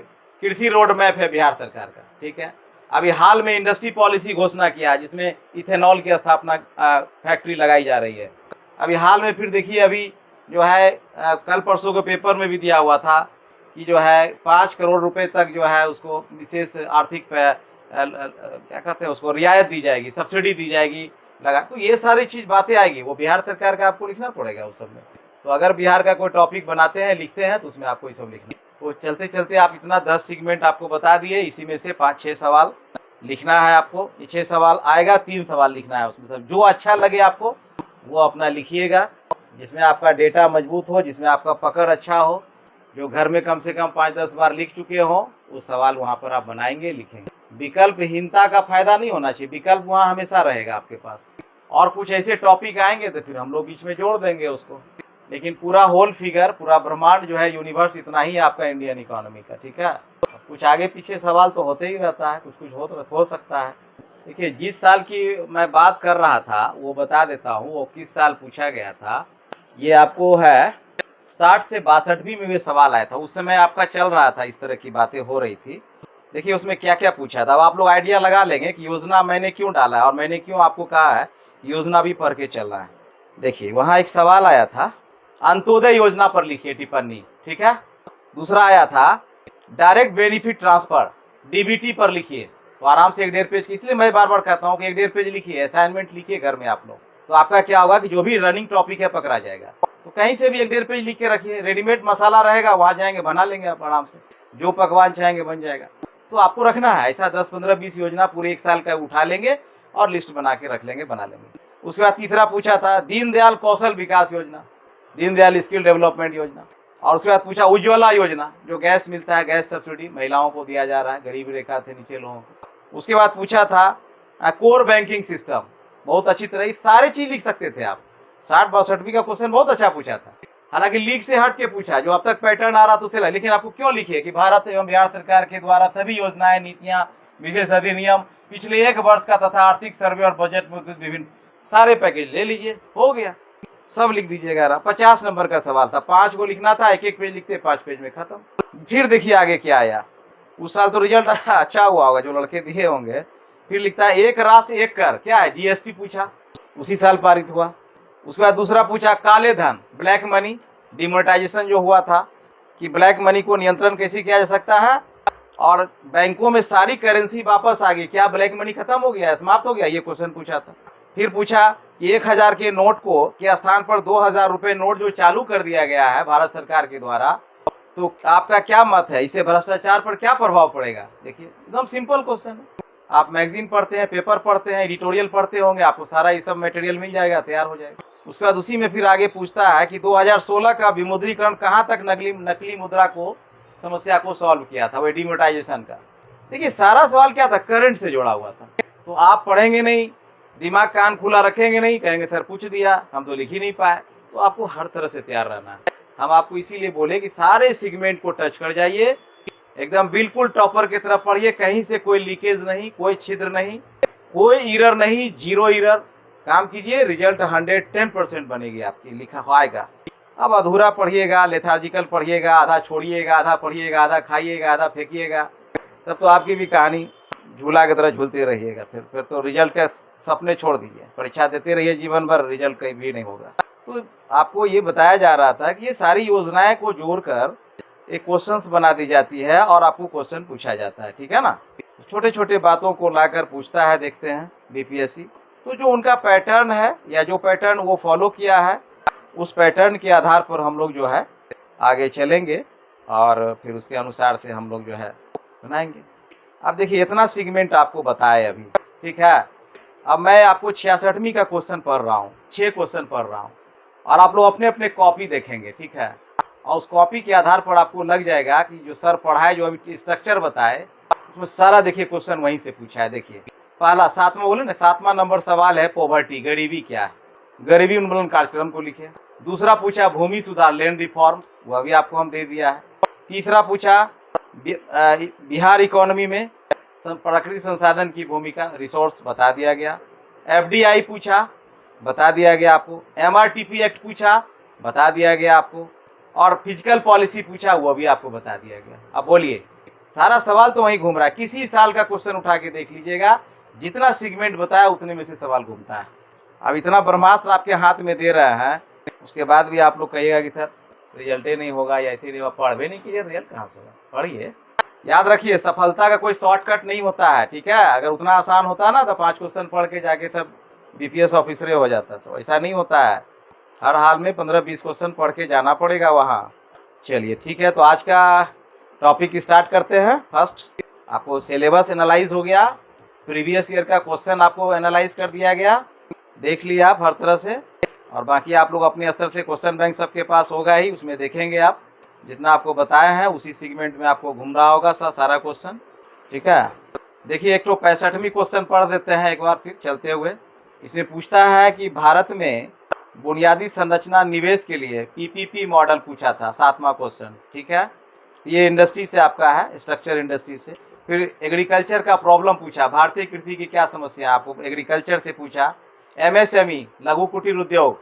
कृषि रोड मैप है बिहार सरकार का, ठीक है। अभी हाल में इंडस्ट्री पॉलिसी घोषणा किया, जिसमें इथेनॉल की स्थापना फैक्ट्री लगाई जा रही है। अभी हाल में फिर देखिए, अभी जो है कल परसों के पेपर में भी दिया हुआ था कि जो है 5 करोड़ रुपए तक जो है उसको विशेष आर्थिक क्या कहते हैं उसको रियायत दी जाएगी, सब्सिडी दी जाएगी लगा। तो ये सारी चीज़ बातें आएगी, वो बिहार सरकार का आपको लिखना पड़ेगा उस सब में। तो अगर बिहार का कोई टॉपिक बनाते हैं, लिखते हैं, तो उसमें आपको ये सब लिखना। तो चलते चलते आप इतना 10 सेगमेंट आपको बता दिए, इसी में से 5-6 सवाल लिखना है आपको। ये 6 सवाल आएगा, 3 सवाल लिखना है उसमें। सब जो अच्छा लगे आपको वो अपना लिखिएगा, जिसमें आपका डेटा मजबूत हो, जिसमें आपका पकड़ अच्छा हो, जो घर में कम से कम 5-10 बार लिख चुके हो, वो सवाल वहाँ पर आप बनाएंगे, लिखेंगे। विकल्पहीनता का फायदा नहीं होना चाहिए, विकल्प वहाँ हमेशा रहेगा आपके पास। और कुछ ऐसे टॉपिक आएंगे तो फिर हम लोग बीच में जोड़ देंगे उसको, लेकिन पूरा होल फिगर, पूरा ब्रह्मांड जो है, यूनिवर्स, इतना ही आपका इंडियन इकोनॉमी का, ठीक है। कुछ आगे पीछे सवाल तो होते ही रहता है, कुछ कुछ हो सकता है। देखिए, जिस साल की मैं बात कर रहा था वो बता देता हूँ, वो किस साल पूछा गया था। ये आपको है 60 से 62वीं में सवाल आया था, उस समय आपका चल रहा था, इस तरह की बातें हो रही थी। देखिए उसमें क्या क्या पूछा था। अब आप लोग आइडिया लगा लेंगे कि योजना मैंने क्यों डाला है और मैंने क्यों आपको कहा है योजना भी पढ़ के चलना है। देखिए वहाँ एक सवाल आया था, अंत्योदय योजना पर लिखिए टिप्पणी, ठीक है। दूसरा आया था डायरेक्ट बेनिफिट ट्रांसफर, डीबीटी पर लिखिए। तो आराम से 1-1.5 पेज, इसलिए मैं बार बार कहता हूँ कि 1-1.5 पेज लिखिए, असाइनमेंट लिखिए घर में आप लोग। तो आपका क्या होगा कि जो भी रनिंग टॉपिक है पकड़ा जाएगा। तो कहीं से भी 1-1.5 पेज लिख के रखिए, रेडीमेड मसाला रहेगा, वहाँ जाएंगे बना लेंगे आप आराम से, जो पकवान चाहेंगे बन जाएगा। तो आपको रखना है ऐसा 10, 15, 20 योजना पूरे 1 साल का उठा लेंगे और लिस्ट बना के रख लेंगे, बना लेंगे। उसके बाद तीसरा पूछा था दीनदयाल कौशल विकास योजना, दीनदयाल स्किल डेवलपमेंट योजना। और उसके बाद पूछा उज्ज्वला योजना, जो गैस मिलता है, गैस सब्सिडी महिलाओं को दिया जा रहा है, गरीबी रेखा से नीचे लोगों को। उसके बाद पूछा था कोर बैंकिंग सिस्टम, बहुत अच्छी तरह सारे चीज लिख सकते थे आप। 60-62 का क्वेश्चन बहुत अच्छा पूछा था, हालांकि लीक से हट के पूछा, जो अब तक पैटर्न आ रहा था उसे। लेकिन आपको क्यों लिखे कि भारत एवं बिहार सरकार के द्वारा सभी योजनाएं, नीतियां, विशेष अधिनियम पिछले 1 वर्ष का तथा आर्थिक सर्वे और बजट में विभिन्न सारे पैकेज ले लीजिए, हो गया, सब लिख दीजिएगा। 50 नंबर का सवाल था, 5 को लिखना था, 1-1 पेज लिखते, 5 पेज में खत्म। फिर देखिए आगे क्या आया। उस साल तो रिजल्ट अच्छा हुआ होगा, जो लड़के दिए होंगे। फिर लिखता है एक राष्ट्र एक कर, क्या है, जीएसटी पूछा, उसी साल पारित हुआ। उसके बाद दूसरा पूछा काले धन, ब्लैक मनी, डिमोनेटाइजेशन जो हुआ था कि ब्लैक मनी को नियंत्रण कैसे किया जा सकता है, और बैंकों में सारी करेंसी वापस आ गई, क्या ब्लैक मनी खत्म हो गया, समाप्त हो गया, ये क्वेश्चन पूछा था। फिर पूछा कि 1000 के नोट को के स्थान पर 2000 रुपये नोट जो चालू कर दिया गया है भारत सरकार के द्वारा, तो आपका क्या मत है, इसे भ्रष्टाचार पर क्या प्रभाव पड़ेगा। देखिए एकदम सिंपल क्वेश्चन है। आप मैगजीन पढ़ते हैं, पेपर पढ़ते हैं, एडिटोरियल पढ़ते होंगे, आपको सारा ये सब मटेरियल मिल जाएगा, तैयार हो जाएगा। उसके बाद उसी में फिर आगे पूछता है कि 2016 का विमुद्रीकरण कहाँ तक नकली मुद्रा को समस्या को सॉल्व किया था, वो डिमोनेटाइजेशन का। देखिए सारा सवाल क्या था, करंट से जुड़ा हुआ था। तो आप पढ़ेंगे नहीं, दिमाग कान खुला रखेंगे नहीं, कहेंगे सर पूछ दिया, हम तो लिख ही नहीं पाए। तो आपको हर तरह से तैयार रहना है। हम आपको इसीलिए बोले कि सारे सेगमेंट को टच कर जाइए, एकदम बिल्कुल टॉपर की तरफ पढ़िए, कहीं से कोई लीकेज नहीं, कोई छिद्र नहीं, कोई इरर नहीं, 0 इरर। काम कीजिए, रिजल्ट 110% बनेगी आपकी, लिखा आएगा। अब अधूरा पढ़िएगा, लेथार्जिकल पढ़िएगा, आधा छोड़िएगा, आधा पढ़िएगा, आधा खाइएगा, आधा फेंकिएगा, तब तो आपकी भी कहानी झूला की तरह झूलते रहिएगा। फिर तो रिजल्ट के सपने छोड़ दीजिए, परीक्षा देते रहिए जीवन भर, रिजल्ट कहीं भी नहीं होगा। तो आपको ये बताया जा रहा था कि ये सारी योजनाएं को जोड़कर एक क्वेश्चंस बना दी जाती है और आपको क्वेश्चन पूछा जाता है, ठीक है ना। छोटे छोटे बातों को लाकर पूछता है, देखते हैं बीपीएससी। तो जो उनका पैटर्न है या जो पैटर्न वो फॉलो किया है, उस पैटर्न के आधार पर हम लोग जो है आगे चलेंगे और फिर उसके अनुसार से हम लोग जो है बनाएंगे। अब देखिए इतना सेगमेंट आपको बताया अभी, ठीक है। अब मैं आपको 66वीं का क्वेश्चन पढ़ रहा हूँ, 6 क्वेश्चन पढ़ रहा हूँ और आप लोग अपने अपने कॉपी देखेंगे, ठीक है। और उस कॉपी के आधार पर आपको लग जाएगा कि जो सर पढ़ाए, जो अभी स्ट्रक्चर बताए, उसमें सारा देखिए क्वेश्चन वहीं से पूछा है। देखिए पहला 7वां बोले ना, 7वां नंबर सवाल है पॉवर्टी, गरीबी क्या है, गरीबी उन्मूलन कार्यक्रम को लिखे। दूसरा पूछा भूमि सुधार, लैंड रिफॉर्म्स, वह भी आपको हम दे दिया है। तीसरा पूछा बिहार इकोनॉमी में प्राकृतिक संसाधन की भूमिका, रिसोर्स बता दिया गया। एफडीआई पूछा, बता दिया गया आपको। एमआरटीपी एक्ट पूछा, बता दिया गया आपको। और फिजिकल पॉलिसी पूछा, वो भी आपको बता दिया गया। अब बोलिए, सारा सवाल तो वहीं घूम रहा है। किसी साल का क्वेश्चन उठा के देख लीजिएगा, जितना सेगमेंट बताया उतने में से सवाल घूमता है। अब इतना ब्रह्मास्त्र आपके हाथ में दे रहा है, उसके बाद भी आप लोग कहिएगा कि सर रिजल्ट ही नहीं होगा या ऐसे नहीं होगा, पढ़ भी नहीं कीजिए, रिजल्ट कहाँ से होगा। पढ़िए, याद रखिए सफलता का कोई शॉर्टकट नहीं होता है, ठीक है। अगर उतना आसान होता ना तो 5 क्वेश्चन पढ़ के जाके सब बीपीएस ऑफिसर हो जाता, सब ऐसा नहीं होता है। हर हाल में 15-20 क्वेश्चन पढ़ के जाना पड़ेगा वहाँ। चलिए ठीक है, तो आज का टॉपिक स्टार्ट करते हैं। फर्स्ट आपको सिलेबस एनालाइज हो गया, प्रीवियस ईयर का क्वेश्चन आपको एनालाइज कर दिया गया, देख लिया आप हर तरह से। और बाकी आप लोग अपने स्तर से क्वेश्चन बैंक सबके पास होगा ही, उसमें देखेंगे आप जितना आपको बताया है उसी सेगमेंट में आपको घूम रहा होगा सारा क्वेश्चन, ठीक है। देखिए एक तो 65वीं क्वेश्चन पढ़ देते हैं एक बार फिर चलते हुए। इसमें पूछता है कि भारत में बुनियादी संरचना निवेश के लिए पीपीपी मॉडल पूछा था, 7वां क्वेश्चन, ठीक है। ये इंडस्ट्री से आपका है, स्ट्रक्चर इंडस्ट्री से। फिर एग्रीकल्चर का प्रॉब्लम पूछा, भारतीय कृषि की क्या समस्या, आपको एग्रीकल्चर से पूछा। एमएसएमई लघु कुटीर उद्योग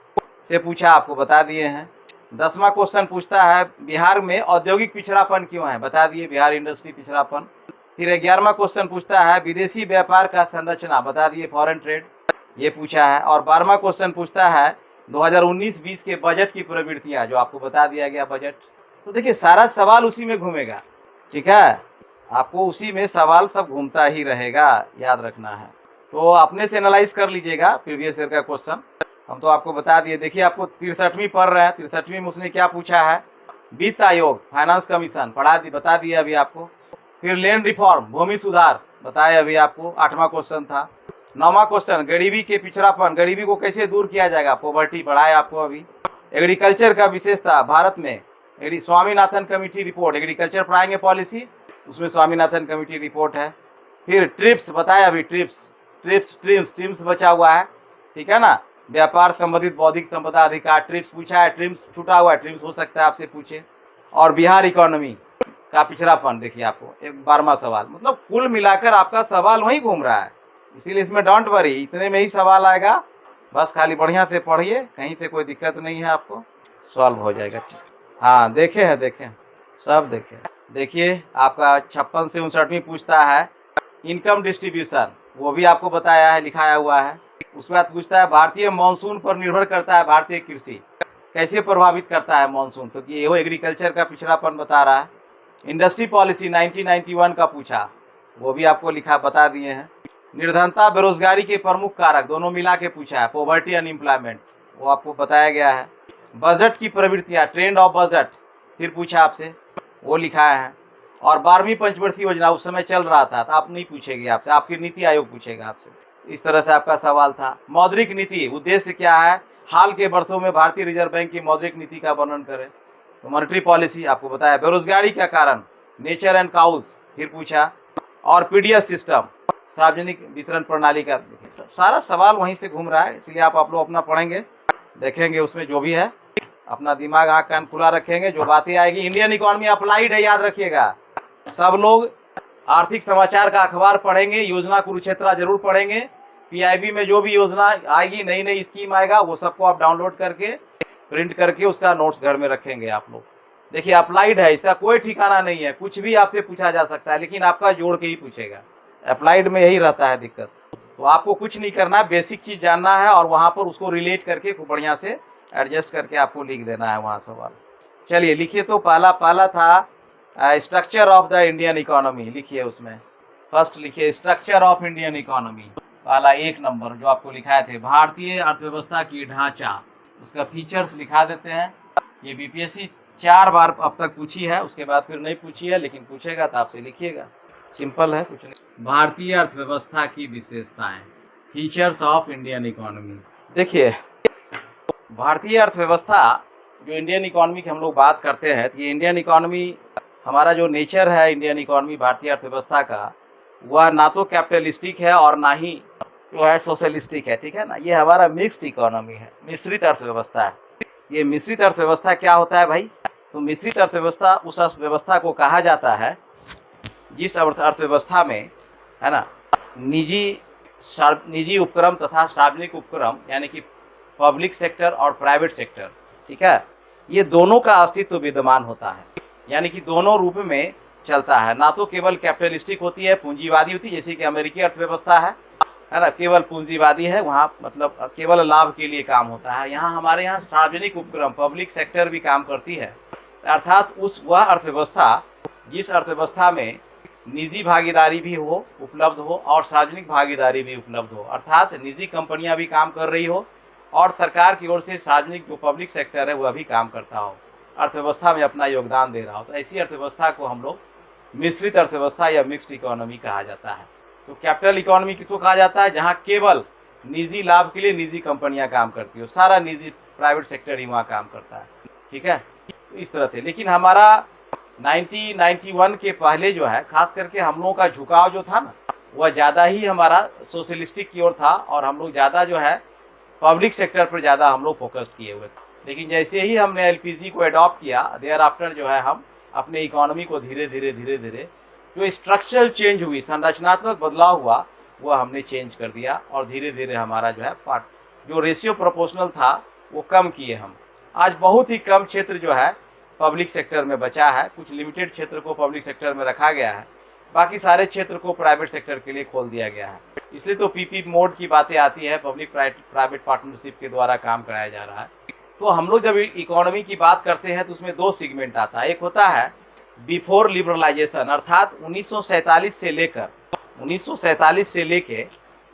से पूछा, आपको बता दिए हैं। 10वां क्वेश्चन पूछता है बिहार में औद्योगिक पिछड़ापन क्यों है, बता दिए, बिहार इंडस्ट्री पिछड़ापन। फिर 11वां क्वेश्चन पूछता है विदेशी व्यापार का संरचना, बता दिए, फॉरेन ट्रेड, ये पूछा है। और 12वां क्वेश्चन पूछता है 2019-20 के बजट की प्रवृत्तियां, जो आपको बता दिया गया बजट। तो देखिए सारा सवाल उसी में घूमेगा, ठीक है। आपको उसी में सवाल सब घूमता ही रहेगा, याद रखना है। तो अपने से एनालाइज कर लीजिएगा प्रीवियस ईयर का क्वेश्चन, हम तो आपको बता दिए। देखिए आपको 63वीं पढ़ रहे हैं, 63वीं में उसने क्या पूछा है, वित्त आयोग, फाइनेंस कमीशन, बता दिया अभी आपको। फिर लैंड रिफॉर्म, भूमि सुधार, बताया अभी आपको, 8वां क्वेश्चन था। 9वां क्वेश्चन गरीबी के पिछड़ापन, गरीबी को कैसे दूर किया जाएगा, पॉवर्टी, पढ़ाया आपको अभी। एग्रीकल्चर का विशेषता भारत में, स्वामीनाथन कमेटी रिपोर्ट, एग्रीकल्चर पढ़ाएंगे पॉलिसी, उसमें स्वामीनाथन कमेटी रिपोर्ट है। फिर ट्रिप्स बताया अभी, ट्रिप्स बचा हुआ है, ठीक है ना, व्यापार संबंधित बौद्धिक संपदा अधिकार, ट्रिप्स पूछा है, ट्रिप्स छूटा हुआ है, ट्रिप्स हो सकता है आपसे पूछे। और बिहार इकोनॉमी का पिछड़ापन, देखिए आपको 12वां सवाल। मतलब कुल मिलाकर आपका सवाल वहीं घूम रहा है, इसीलिए इसमें डोंट वरी, इतने में ही सवाल आएगा। बस खाली बढ़िया से पढ़िए, कहीं से कोई दिक्कत नहीं है, आपको सॉल्व हो जाएगा, ठीक। हाँ देखे हैं, सब देखे। देखिए आपका 56 से 59वीं पूछता है इनकम डिस्ट्रीब्यूशन, वो भी आपको बताया है, लिखाया हुआ है। उसके बाद पूछता है भारतीय मानसून पर निर्भर करता है भारतीय कृषि, कैसे प्रभावित करता है मानसून, तो कि वो एग्रीकल्चर का पिछड़ापन बता रहा है। इंडस्ट्री पॉलिसी 1991 का पूछा, वो भी आपको बता दिए हैं। निर्धनता बेरोजगारी के प्रमुख कारक, दोनों मिला के पूछा है, पॉवर्टी अनएम्प्लॉयमेंट, वो आपको बताया गया है। बजट की प्रवृत्तियाँ, ट्रेंड ऑफ बजट, फिर पूछा आपसे, वो लिखा है। और 12वीं पंचवर्षीय योजना उस समय चल रहा था, तो आप नहीं पूछेगी आपसे, आपकी नीति आयोग पूछेगा आपसे। इस तरह से आपका सवाल था। मौद्रिक नीति उद्देश्य क्या है, हाल के वर्षों में भारतीय रिजर्व बैंक की मौद्रिक नीति का वर्णन करें। तो मॉनेटरी पॉलिसी आपको बताया। बेरोजगारी का कारण, नेचर एंड काउज फिर पूछा, और पीडीएस सिस्टम, सार्वजनिक वितरण प्रणाली का सारा सवाल वहीं से घूम रहा है। इसलिए आप लोग अपना पढ़ेंगे, देखेंगे उसमें जो भी है, अपना दिमाग आँख कान खुला रखेंगे, जो बातें आएगी। इंडियन इकोनॉमी अप्लाइड है, याद रखिएगा सब लोग। आर्थिक समाचार का अखबार पढ़ेंगे, योजना कुरुक्षेत्र जरूर पढ़ेंगे। पीआईबी में जो भी योजना आएगी, नई नई स्कीम आएगा, वो सबको आप डाउनलोड करके प्रिंट करके उसका नोट्स घर में रखेंगे आप लोग। देखिए अप्लाइड है, इसका कोई ठिकाना नहीं है, कुछ भी आपसे पूछा जा सकता है, लेकिन आपका जोड़ के ही पूछेगा। अप्लाइड में यही रहता है दिक्कत। तो आपको कुछ नहीं करना, बेसिक चीज़ जानना है और वहाँ पर उसको रिलेट करके खूब बढ़िया से एडजस्ट करके आपको लिख देना है वहाँ सवाल। चलिए लिखिए। तो पहला था structure of the Indian economy, लिखिए उसमें फर्स्ट लिखिए स्ट्रक्चर ऑफ इंडियन इकोनॉमी, पहला 1 नंबर जो आपको लिखाए थे। भारतीय अर्थव्यवस्था की ढांचा, उसका फीचर्स लिखा देते हैं। ये बीपीएससी 4 बार अब तक पूछी है, उसके बाद फिर नहीं पूछी है, लेकिन पूछेगा तो आपसे लिखिएगा, सिंपल है कुछ नहीं। भारतीय अर्थव्यवस्था की विशेषताएं, फीचर्स ऑफ इंडियन इकोनॉमी। देखिए भारतीय अर्थव्यवस्था, जो इंडियन इकोनॉमी की हम लोग बात करते हैं, तो ये इंडियन इकोनॉमी, हमारा जो नेचर है इंडियन इकोनॉमी भारतीय अर्थव्यवस्था का, वह ना तो कैपिटलिस्टिक है और ना ही जो है सोशलिस्टिक है, ठीक है ना। ये हमारा मिक्स्ड इकोनॉमी है, मिश्रित अर्थव्यवस्था है। ये मिश्रित अर्थव्यवस्था क्या होता है भाई? तो मिश्रित अर्थव्यवस्था उस अर्थव्यवस्था को कहा जाता है जिस अर्थव्यवस्था में, है ना, निजी उपक्रम तथा सार्वजनिक उपक्रम, यानी कि पब्लिक सेक्टर और प्राइवेट सेक्टर, ठीक है, ये दोनों का अस्तित्व विद्यमान होता है। यानी कि दोनों रूप में चलता है, ना तो केवल कैपिटलिस्टिक होती है, पूंजीवादी होती है, जैसे कि अमेरिकी अर्थव्यवस्था है ना, केवल पूंजीवादी है, वहाँ मतलब केवल लाभ के लिए काम होता है। यहाँ हमारे यहाँ सार्वजनिक उपक्रम, पब्लिक सेक्टर भी काम करती है, अर्थात वह अर्थव्यवस्था जिस अर्थव्यवस्था में निजी भागीदारी भी हो, उपलब्ध हो, और सार्वजनिक भागीदारी भी उपलब्ध हो, अर्थात निजी कंपनियां भी काम कर रही हो और सरकार की ओर से सार्वजनिक जो पब्लिक सेक्टर है वह भी काम करता हो, अर्थव्यवस्था में अपना योगदान दे रहा हो, तो ऐसी अर्थव्यवस्था को हम लोग मिश्रित अर्थव्यवस्था या मिक्स्ड इकोनॉमी कहा जाता है। तो कैपिटल इकोनॉमी किसको कहा जाता है? जहाँ केवल निजी लाभ के लिए निजी कंपनियां काम करती हो, सारा निजी प्राइवेट सेक्टर ही वहाँ काम करता है, ठीक है। तो इस तरह से, लेकिन हमारा 1991 के पहले जो है, खास करके हम लोगों का झुकाव जो था ना, वह ज़्यादा ही हमारा सोशलिस्टिक की ओर था, और हम लोग ज़्यादा जो है पब्लिक सेक्टर पर ज़्यादा हम लोग फोकस किए हुए थे। लेकिन जैसे ही हमने एलपीजी को अडॉप्ट किया, देयर आफ्टर जो है हम अपने इकोनॉमी को धीरे धीरे जो स्ट्रक्चरल चेंज हुई, संरचनात्मक बदलाव हुआ, वह हमने चेंज कर दिया, और धीरे धीरे हमारा जो है पार्ट, जो रेशियो प्रोपोर्शनल था वो कम किए हम। आज बहुत ही कम क्षेत्र जो है पब्लिक सेक्टर में बचा है, कुछ लिमिटेड क्षेत्र को पब्लिक सेक्टर में रखा गया है, बाकी सारे क्षेत्र को प्राइवेट सेक्टर के लिए खोल दिया गया है। इसलिए तो पीपी मोड की बातें आती है, पब्लिक प्राइवेट पार्टनरशिप के द्वारा काम कराया जा रहा है। तो हम लोग जब इकोनॉमी की बात करते हैं तो उसमें 2 सेगमेंट आता है। एक होता है बिफोर लिबरलाइजेशन, अर्थात 1947 से लेके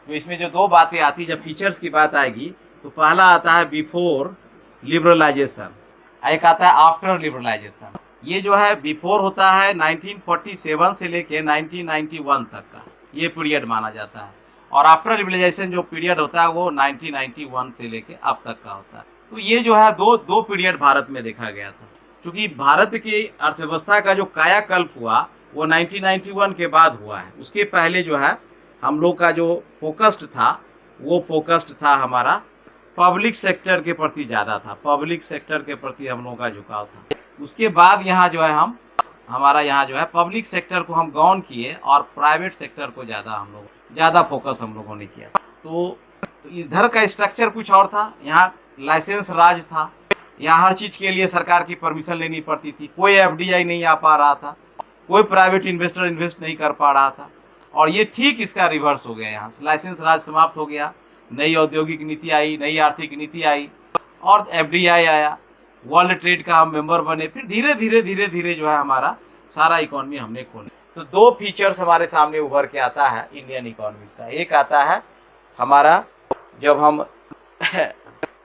तो इसमें जो 2 बातें आती, जब फीचर्स की बात आएगी तो पहला आता है बिफोर लिबरलाइजेशन, एक आता है आफ्टर लिबरलाइजेशन। ये जो है बिफोर होता है 1947 से लेके 1991 तक का, ये पीरियड माना जाता है, और आफ्टर लिबरलाइजेशन जो पीरियड होता है वो 1991 से लेके अब तक का होता है। तो ये जो है दो पीरियड भारत में देखा गया था। क्योंकि भारत की अर्थव्यवस्था का जो कायाकल्प हुआ वो 1991 के बाद हुआ है। उसके पहले जो है हम लोग का जो फोकस्ड था, वो फोकस्ड था हमारा पब्लिक सेक्टर के प्रति ज़्यादा था, पब्लिक सेक्टर के प्रति हम लोगों का झुकाव था। उसके बाद यहाँ जो है हमारा यहाँ जो है पब्लिक सेक्टर को हम गौन किए और प्राइवेट सेक्टर को ज़्यादा फोकस हम लोगों ने किया। तो इधर का स्ट्रक्चर कुछ और था, यहाँ लाइसेंस राज था, यहाँ हर चीज़ के लिए सरकार की परमिशन लेनी पड़ती थी, कोई एफडीआई नहीं आ पा रहा था, कोई प्राइवेट इन्वेस्टर इन्वेस्ट नहीं कर पा रहा था। और ये ठीक इसका रिवर्स हो गया, यहाँ लाइसेंस राज समाप्त हो गया, नई औद्योगिक नीति आई, नई आर्थिक नीति आई और एफडीआई आया, वर्ल्ड ट्रेड का हम मेंबर बने, फिर धीरे धीरे जो है हमारा सारा इकोनॉमी हमने खोली। तो 2 फीचर्स हमारे सामने उभर के आता है इंडियन इकोनॉमी का। एक आता है हमारा जब हम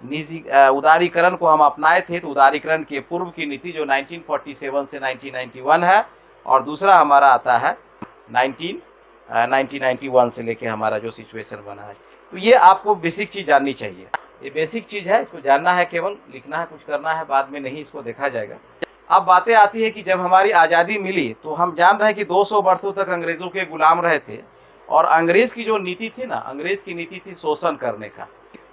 निजी उदारीकरण को हम अपनाए थे, तो उदारीकरण के पूर्व की नीति जो 1947 से 1991 है, और दूसरा हमारा आता है 1991 से लेके हमारा जो सिचुएशन बना है। तो ये आपको बेसिक चीज़ जाननी चाहिए। ये बेसिक चीज़ है, इसको जानना है, केवल लिखना है, कुछ करना है, बाद में नहीं इसको देखा जाएगा। अब बातें आती है कि जब हमारी आज़ादी मिली तो हम जान रहे हैं कि 200 वर्षों तक अंग्रेज़ों के गुलाम रहे थे, और अंग्रेज़ की जो नीति थी ना, अंग्रेज़ की नीति थी शोषण करने का।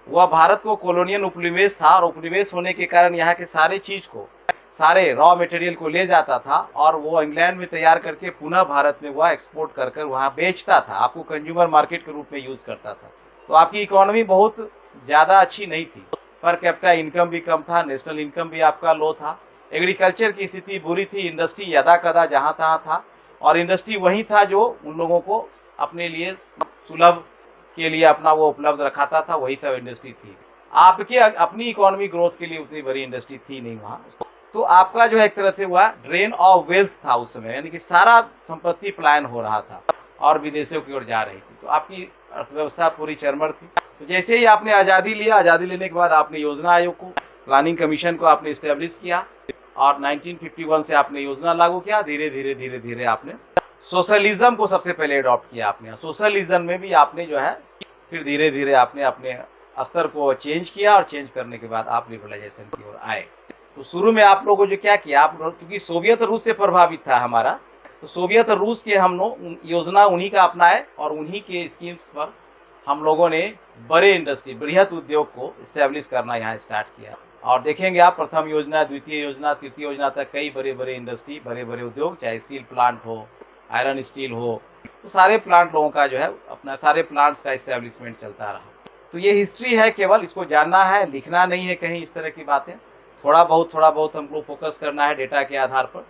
वह भारत को कॉलोनियल उपनिवेश था, और उपनिवेश होने के कारण यहाँ के सारे चीज़ को, सारे रॉ मटेरियल को ले जाता था और वो इंग्लैंड में तैयार करके पुनः भारत में वह एक्सपोर्ट कर कर वहाँ बेचता था, आपको कंज्यूमर मार्केट के रूप में यूज़ करता था। तो आपकी इकोनॉमी बहुत ज़्यादा अच्छी नहीं थी, पर कैपिटा इनकम भी कम था, नेशनल इनकम भी आपका लो था, एग्रीकल्चर की स्थिति बुरी थी, इंडस्ट्री यदा कदा जहाँ तहाँ था, और इंडस्ट्री वही था जो उन लोगों को अपने लिए सुलभ के लिए अपना वो उपलब्ध रखाता था, वही सब इंडस्ट्री थी। आपके अपनी इकोनॉमी ग्रोथ के लिए उतनी बड़ी इंडस्ट्री थी नहीं वहाँ। तो आपका जो है एक तरह से हुआ ड्रेन ऑफ वेल्थ था उस समय, यानी कि सारा संपत्ति पलायन हो रहा था और विदेशों की ओर जा रही थी। तो आपकी अर्थव्यवस्था पूरी चरमर थी। तो जैसे ही आपने आज़ादी लिया, आज़ादी लेने के बाद आपने योजना आयोग को, प्लानिंग कमीशन को आपने इस्टेब्लिश किया, और 1951 से आपने योजना लागू किया। धीरे धीरे आपने सोशलिज्म को सबसे पहले अडॉप्ट किया आपने। सोशलिज्म में भी आपने जो है फिर धीरे धीरे आपने अपने स्तर को चेंज किया, और चेंज करने के बाद आप लिबरलाइजेशन की ओर आए। तो शुरू में आप लोगों को जो क्या किया, आप लोग क्योंकि सोवियत रूस से प्रभावित था हमारा, तो सोवियत रूस के हम लोग योजना उन्हीं का अपनाए, और उन्हीं के स्कीम्स पर हम लोगों ने बड़े इंडस्ट्री, बृहत उद्योग को इस्टेब्लिश करना यहाँ स्टार्ट किया। और देखेंगे आप प्रथम योजना, द्वितीय योजना, तृतीय योजना तक कई बड़े बड़े इंडस्ट्री, बड़े बड़े उद्योग, चाहे स्टील प्लांट हो, आयरन स्टील हो, तो सारे प्लांट लोगों का जो है अपना सारे प्लांट्स का इस्टेब्लिशमेंट चलता रहा। तो ये हिस्ट्री है, केवल इसको जानना है, लिखना नहीं है कहीं इस तरह की बातें। थोड़ा बहुत हमको फोकस करना है डेटा के आधार पर।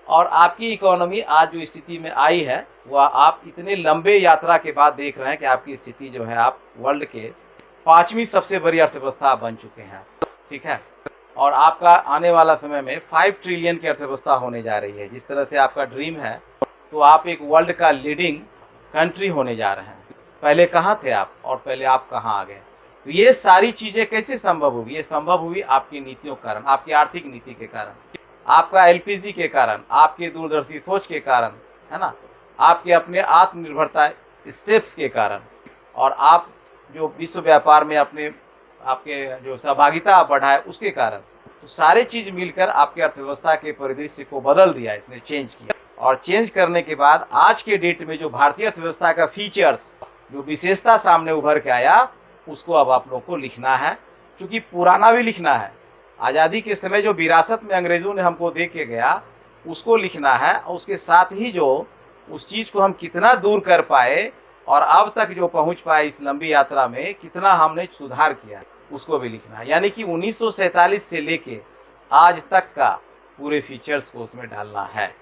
और आपकी इकोनॉमी आज जो स्थिति में आई है, वह आप इतने लंबे यात्रा के बाद देख रहे हैं कि आपकी स्थिति जो है, आप वर्ल्ड के 5वीं सबसे बड़ी अर्थव्यवस्था बन चुके हैं, ठीक है। और आपका आने वाला समय में 5 ट्रिलियन की अर्थव्यवस्था होने जा रही है। जिस तरह से आपका ड्रीम है, तो आप एक वर्ल्ड का लीडिंग कंट्री होने जा रहे हैं। पहले कहाँ थे आप, और पहले आप कहाँ आ गए। तो ये सारी चीज़ें कैसे संभव हुई? ये संभव हुई आपकी नीतियों के कारण, आपकी आर्थिक नीति के कारण, आपका एलपीजी के कारण, आपके दूरदर्शी सोच के कारण, है ना, आपके अपने आत्मनिर्भरता स्टेप्स के कारण, और आप जो विश्व व्यापार में आपके जो सहभागिता बढ़ा है उसके कारण। तो सारे चीज़ मिलकर आपके अर्थव्यवस्था के परिदृश्य को बदल दिया, इसने चेंज किया। और चेंज करने के बाद आज के डेट में जो भारतीय अर्थव्यवस्था का फीचर्स, जो विशेषता सामने उभर के आया, उसको अब आप लोग को लिखना है। क्योंकि पुराना भी लिखना है, आज़ादी के समय जो विरासत में अंग्रेज़ों ने हमको दे के गया उसको लिखना है, और उसके साथ ही जो उस चीज़ को हम कितना दूर कर पाए और अब तक जो पहुंच पाए इस लंबी यात्रा में कितना हमने सुधार किया, उसको भी लिखना है। यानी कि 1947 से लेके आज तक का पूरे फीचर्स को उसमें डालना है।